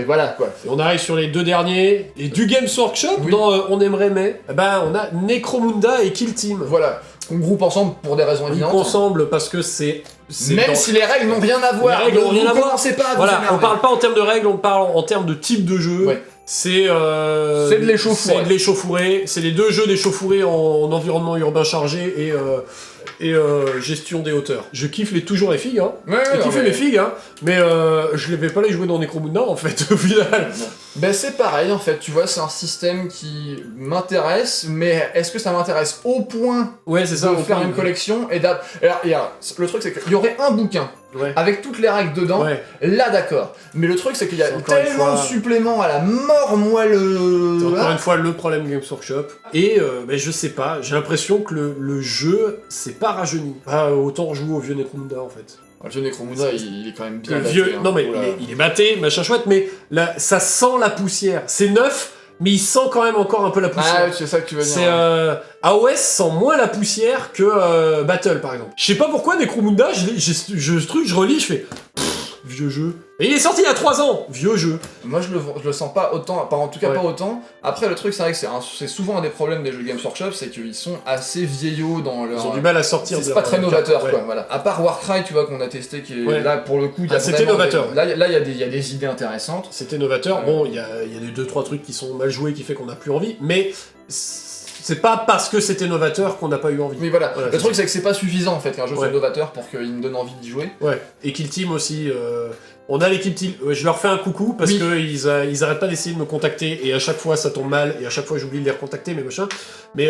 Speaker 1: voilà quoi.
Speaker 2: Et on arrive sur les deux derniers, et du Games Workshop, dans On aimerait mais, bah on a Necromunda et Kill Team.
Speaker 1: Voilà. On groupe ensemble pour des raisons évidentes.
Speaker 2: On groupe ensemble parce que c'est
Speaker 1: même si les règles n'ont rien à voir.
Speaker 2: Les règles n'ont rien à voir.
Speaker 1: Voilà,
Speaker 2: on parle pas en termes de règles, on parle en termes de type de jeu.
Speaker 1: Ouais.
Speaker 2: C'est de l'échauffouré. C'est les deux jeux d'échauffouré en environnement urbain chargé et gestion des hauteurs. Je kiffe toujours les figues, hein. J'ai kiffé les figues, hein. Mais je ne vais pas les jouer dans Necromunda en fait, au final.
Speaker 1: Ben c'est pareil en fait, tu vois, c'est un système qui m'intéresse, mais est-ce que ça m'intéresse au point
Speaker 2: de
Speaker 1: faire une collection et alors, le truc c'est qu'il y aurait un bouquin avec toutes les règles dedans, là d'accord. Mais le truc c'est qu'il y a tellement de suppléments à la mort moelleux.
Speaker 2: C'est encore une fois le problème Games Workshop. Et je sais pas, j'ai l'impression que le jeu c'est pas rajeuni. Autant jouer au vieux Necromunda en fait.
Speaker 1: Le jeu Necromunda, il est quand même bien
Speaker 2: vieux,
Speaker 1: batté, hein.
Speaker 2: Non mais il est batté, machin chouette, mais là, ça sent la poussière. C'est neuf, mais il sent quand même encore un peu la poussière.
Speaker 1: Ah, c'est ça que tu veux dire.
Speaker 2: AOS sent moins la poussière que Battle par exemple. Je sais pas pourquoi Necromunda, je relis, je fais vieux jeu. Et il est sorti il y a 3 ans, vieux jeu.
Speaker 1: Moi je le sens pas autant, en tout cas pas autant. Après le truc c'est vrai que c'est souvent un des problèmes des jeux Games Workshop, c'est qu'ils sont assez vieillots dans leur...
Speaker 2: Ils ont du mal à sortir.
Speaker 1: C'est pas très novateur quoi, voilà. À part Warcry, tu vois, qu'on a testé, qui est là pour le coup,
Speaker 2: c'était novateur.
Speaker 1: Là il y a des idées intéressantes.
Speaker 2: C'était novateur, bon il y a des 2-3 trucs qui sont mal joués qui fait qu'on n'a plus envie, mais... C'est pas parce que c'était novateur qu'on n'a pas eu envie.
Speaker 1: Mais voilà, le truc c'est que c'est pas suffisant en fait qu'un jeu soit novateur pour qu'il me donne envie d'y jouer. Ouais,
Speaker 2: et Kill Team aussi, on a l'équipe Team, je leur fais un coucou parce que ils arrêtent pas d'essayer de me contacter et à chaque fois ça tombe mal et à chaque fois j'oublie de les recontacter, mais machin. Mais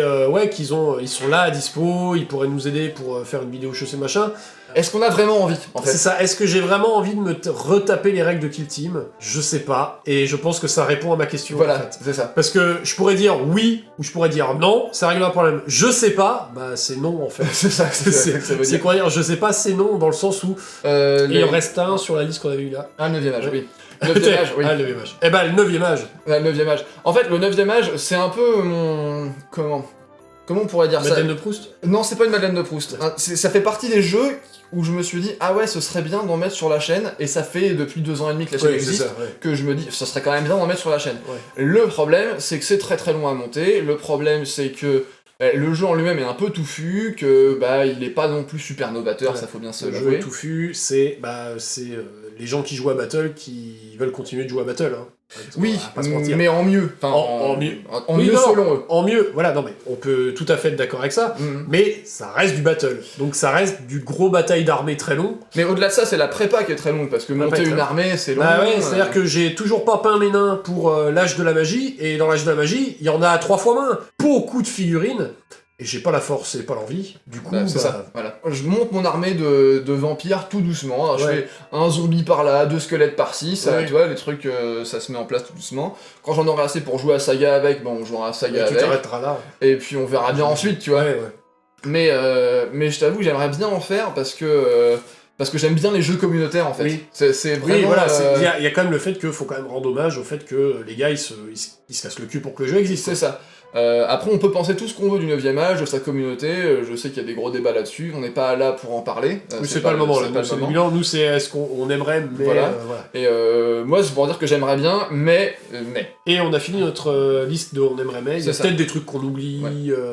Speaker 2: ils sont là à dispo, ils pourraient nous aider pour faire une vidéo chaussée machin.
Speaker 1: Est-ce qu'on a vraiment envie, en fait?
Speaker 2: C'est ça, est-ce que j'ai vraiment envie de me retaper les règles de Kill Team? Je sais pas, et je pense que ça répond à ma question,
Speaker 1: voilà,
Speaker 2: en fait.
Speaker 1: C'est ça.
Speaker 2: Parce que je pourrais dire oui, ou je pourrais dire non, ça règle un problème. Je sais pas, bah c'est non, en fait.
Speaker 1: C'est ça que ça veut dire.
Speaker 2: C'est quoi dire? Je sais pas, c'est non, dans le sens où il en reste un sur la liste qu'on avait eu là.
Speaker 1: Un 9e âge, oui. Le 9e âge, oui.
Speaker 2: Ah, le 9e âge. Eh ben, le 9e âge.
Speaker 1: Le 9e âge. En fait, le 9e âge, c'est un peu mon... Comment on pourrait dire ça?
Speaker 2: Madeleine de Proust?
Speaker 1: Non, c'est pas une Madeleine de Proust. Ça fait partie des jeux où je me suis dit, ah ouais, ce serait bien d'en mettre sur la chaîne, et ça fait depuis 2 ans et demi que la chaîne existe, que je me dis, ce serait quand même bien d'en mettre sur la chaîne. Le problème, c'est que c'est très très long à monter, le problème, c'est que le jeu en lui-même est un peu touffu, que il est pas non plus super novateur, ça faut bien se l'avouer.
Speaker 2: Le jeu touffu, c'est les gens qui jouent à Battle qui veulent continuer de jouer à Battle. Hein.
Speaker 1: Oui, mais en mieux. En mieux. En mieux selon eux.
Speaker 2: En mieux, voilà, non mais on peut tout à fait être d'accord avec ça, mais ça reste du battle. Donc ça reste du gros bataille d'armée très long.
Speaker 1: Mais au-delà de ça, c'est la prépa qui est très longue, parce que monter une armée, c'est long.
Speaker 2: Bah ouais, c'est-à-dire que j'ai toujours pas peint mes nains pour l'âge de la magie, et dans l'âge de la magie, il y en a 3 fois moins. Beaucoup de figurines. Et j'ai pas la force et pas l'envie, du coup...
Speaker 1: c'est ça, voilà. Je monte mon armée de vampires tout doucement, alors je fais un zombie par là, 2 squelettes par-ci, tu vois, les trucs, ça se met en place tout doucement. Quand j'en aurai assez pour jouer à Saga avec, on jouera à Saga avec.
Speaker 2: Tu t'arrêteras là.
Speaker 1: Et puis on verra bien ensuite, tu vois. Mais je t'avoue, j'aimerais bien en faire parce que j'aime bien les jeux communautaire en fait.
Speaker 2: Oui.
Speaker 1: C'est vraiment.
Speaker 2: Oui, voilà, il y a quand même le fait qu'il faut quand même rendre hommage au fait que les gars ils se cassent le cul pour que le jeu existe.
Speaker 1: C'est ça. Après, on peut penser tout ce qu'on veut du 9ème âge, de sa communauté. Je sais qu'il y a des gros débats là-dessus. On n'est pas là pour en parler.
Speaker 2: Oui, c'est pas le moment là. C'est le bilan. Nous, c'est est-ce qu'on aimerait, mais voilà.
Speaker 1: Et moi, c'est pour dire que j'aimerais bien, mais.
Speaker 2: Et on a fini notre liste de on aimerait, mais il y a peut-être des trucs qu'on oublie,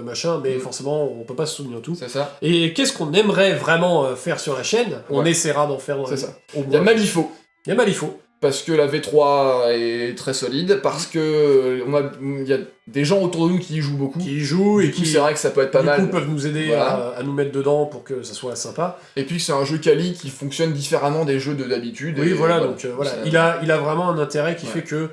Speaker 2: machin, mais forcément, on peut pas se souvenir de tout.
Speaker 1: C'est ça.
Speaker 2: Et qu'est-ce qu'on aimerait vraiment faire sur la chaîne? On essaiera d'en faire.
Speaker 1: C'est ça. Il y a Malifaux. Parce que la V3 est très solide, parce que il y a des gens autour de nous qui y jouent beaucoup.
Speaker 2: Et
Speaker 1: qui c'est vrai que ça peut être pas mal.
Speaker 2: Du coup, peuvent nous aider à nous mettre dedans pour que ça soit sympa.
Speaker 1: Et puis c'est un jeu quali qui fonctionne différemment des jeux d'habitude.
Speaker 2: Oui, voilà, donc voilà. Il a vraiment un intérêt qui fait que...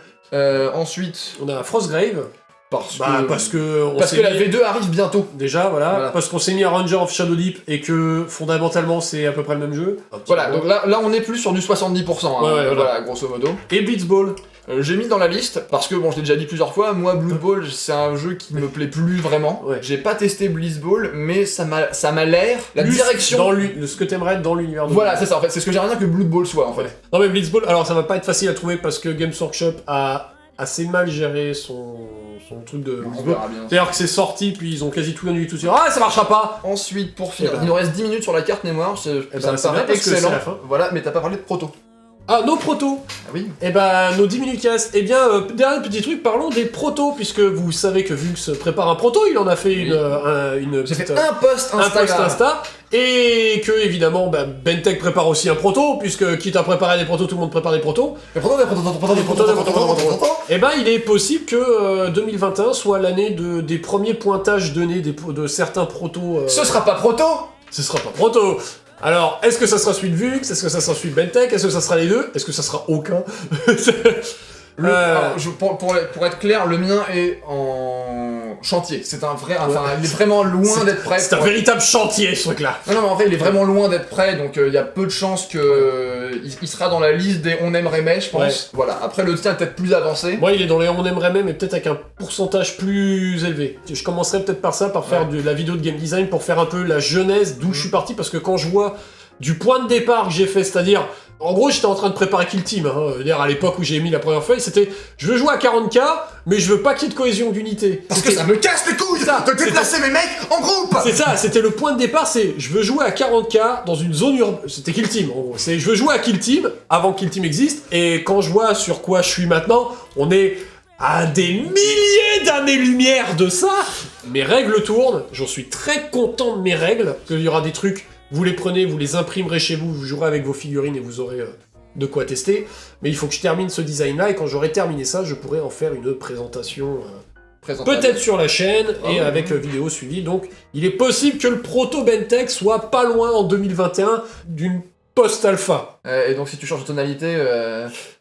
Speaker 1: ensuite...
Speaker 2: On a Frostgrave. Parce que
Speaker 1: la V2 arrive bientôt.
Speaker 2: Déjà, voilà. Parce qu'on s'est mis à Ranger of Shadow Deep et que fondamentalement c'est à peu près le même jeu.
Speaker 1: Voilà, donc là on est plus sur du 70%, voilà, grosso modo.
Speaker 2: Et Blitzball.
Speaker 1: J'ai mis dans la liste, parce que bon, je l'ai déjà dit plusieurs fois, moi Blood Bowl c'est un jeu qui me plaît plus vraiment. J'ai pas testé Blitzball, mais ça m'a l'air, la direction...
Speaker 2: Dans ce que t'aimerais être dans l'univers de
Speaker 1: Voilà, c'est ça, en fait, c'est ce que j'aimerais bien que Blood Bowl soit, en fait.
Speaker 2: Non mais Blitzball, alors ça va pas être facile à trouver parce que Games Workshop a assez mal géré son truc de... C'est-à-dire que c'est sorti, puis ils ont quasi tout annulé tout de suite. Ah, ça marchera pas.
Speaker 1: Ensuite, pour finir, il nous reste 10 minutes sur la carte mémoire, ça me paraît excellent. Voilà, mais t'as pas parlé de proto.
Speaker 2: Ah, nos protos.
Speaker 1: Ah oui.
Speaker 2: Eh ben, nos 10 minutes casse. Eh bien, dernier petit truc, parlons des protos, puisque vous savez que Vux prépare un proto, il en a fait une
Speaker 1: J'ai fait un post
Speaker 2: Insta, et que, évidemment, Bentech prépare aussi un proto, puisque quitte à préparer des protos, tout le monde prépare des protos. Eh ben, il est possible que 2021 soit l'année des premiers pointages donnés de certains protos.
Speaker 1: Ce sera pas proto.
Speaker 2: Ce sera pas proto. Alors, est-ce que ça sera celui de Vux? Est-ce que ça sera celui de Bentech? Est-ce que ça sera les deux? Est-ce que ça sera aucun?
Speaker 1: Alors, pour être clair, le mien est en chantier. C'est un vrai... Enfin, il est vraiment loin d'être prêt.
Speaker 2: C'est un véritable chantier, ce truc-là.
Speaker 1: Non, mais en fait, il est vraiment loin d'être prêt, donc il y a peu de chances que... Il sera dans la liste des on aimerait mais, je pense. Ouais. Voilà. Après, le tien est peut-être plus avancé.
Speaker 2: Moi, il est dans les on aimerait mais peut-être avec un pourcentage plus élevé. Je commencerai peut-être par ça, par faire de la vidéo de game design, pour faire un peu la genèse d'où je suis parti, parce que quand je vois du point de départ que j'ai fait, c'est-à-dire... En gros, j'étais en train de préparer Kill Team, à l'époque où j'ai mis la première feuille, c'était « Je veux jouer à 40k, mais je veux pas qu'il y ait de cohésion d'unité. »
Speaker 1: Parce que ça me casse les couilles de déplacer mes mecs en groupe.
Speaker 2: C'est ça, c'était le point de départ, c'est « Je veux jouer à 40k dans une zone urbaine. » C'était Kill Team, en gros. C'est « Je veux jouer à Kill Team, avant que Kill Team existe. » Et quand je vois sur quoi je suis maintenant, on est à des milliers d'années-lumière de ça. Mes règles tournent, j'en suis très content de mes règles, qu'il y aura des trucs... Vous les prenez, vous les imprimerez chez vous, vous jouerez avec vos figurines et vous aurez de quoi tester. Mais il faut que je termine ce design-là, et quand j'aurai terminé ça, je pourrai en faire une présentation peut-être sur la chaîne, et avec vidéo suivie. Donc, il est possible que le proto Bentech soit pas loin en 2021 d'une post-alpha.
Speaker 1: Et donc si tu changes de tonalité,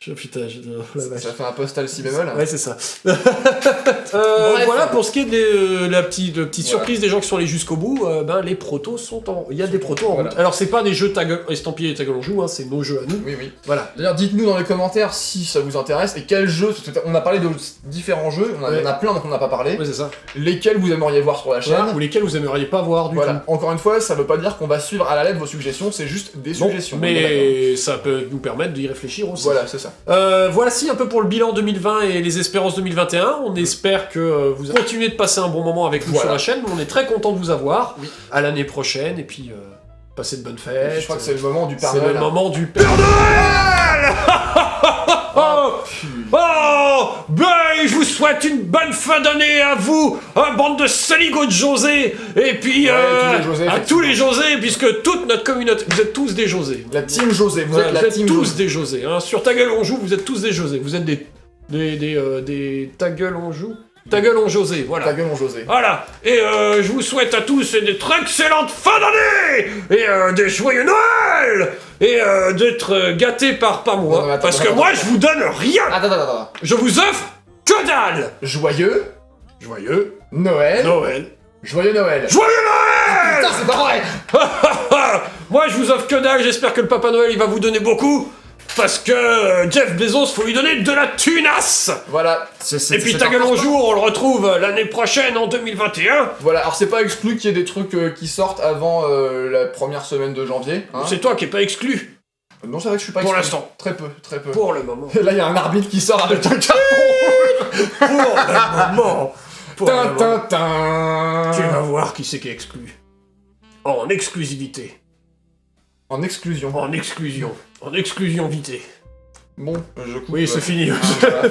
Speaker 1: ça fait un post-al si bémol.
Speaker 2: Ouais, c'est ça. Voilà, pour ce qui est de la petite surprise des gens qui sont allés jusqu'au bout, les protos sont il y a des protos en route. Alors c'est pas des jeux estampillés et tag on joue, c'est nos jeux à nous.
Speaker 1: Oui.
Speaker 2: Voilà.
Speaker 1: D'ailleurs, dites-nous dans les commentaires si ça vous intéresse, et quels jeux, on a parlé de différents jeux, on en a plein dont on n'a pas parlé.
Speaker 2: Ouais, c'est ça.
Speaker 1: Lesquels vous aimeriez voir sur la chaîne.
Speaker 2: Ou lesquels vous aimeriez pas voir du tout.
Speaker 1: Encore une fois, ça veut pas dire qu'on va suivre à la lettre vos suggestions, c'est juste des suggestions.
Speaker 2: Mais ça peut nous permettre d'y réfléchir aussi.
Speaker 1: Voilà, c'est ça.
Speaker 2: Voici un peu pour le bilan 2020 et les espérances 2021. On espère que vous continuez de passer un bon moment avec nous sur la chaîne. On est très content de vous avoir. Oui. À l'année prochaine, et puis passez de bonnes fêtes.
Speaker 1: Je crois que c'est le moment du Père Noël.
Speaker 2: C'est le moment du Père Noël. Je vous souhaite une bonne fin d'année à vous, bande de saligots de José, et puis à tous les José, puisque toute notre communauté, vous êtes tous des José.
Speaker 1: La team José, vous êtes
Speaker 2: tous des José. Sur Ta Gueule on joue, vous êtes tous des José. Vous êtes des Ta Gueule on joue. Ta Gueule on José, voilà.
Speaker 1: Ta Gueule on José.
Speaker 2: Voilà. Et je vous souhaite à tous une très excellente fin d'année, et des joyeux Noël, et d'être gâtés par pas moi, parce que moi je vous donne rien.
Speaker 1: Attends.
Speaker 2: Je vous offre que dalle.
Speaker 1: Joyeux Noël. Joyeux Noël.
Speaker 2: Putain,
Speaker 1: c'est pas vrai.
Speaker 2: Moi je vous offre que dalle, j'espère que le Papa Noël il va vous donner beaucoup. parce que Jeff Bezos, faut lui donner de la tunasse.
Speaker 1: Voilà.
Speaker 2: Et puis Ta gueule au jour, on le retrouve l'année prochaine, en 2021.
Speaker 1: Voilà, alors c'est pas exclu qu'il y ait des trucs qui sortent avant la première semaine de janvier. Hein.
Speaker 2: C'est toi qui es pas exclu.
Speaker 1: Non, c'est vrai que je suis pas
Speaker 2: Pour
Speaker 1: exclu.
Speaker 2: l'instant.
Speaker 1: Très peu, très peu.
Speaker 2: Pour le moment.
Speaker 1: Là, il y a un arbitre qui sort avec un carton.
Speaker 2: Pour le moment. Pour le moment.
Speaker 1: Tin.
Speaker 2: Tu vas voir qui c'est qui est exclu. En exclusivité.
Speaker 1: En exclusion.
Speaker 2: En exclusion. En exclusion vitée.
Speaker 1: Bon, je coupe.
Speaker 2: Oui, c'est fini.
Speaker 1: Voilà.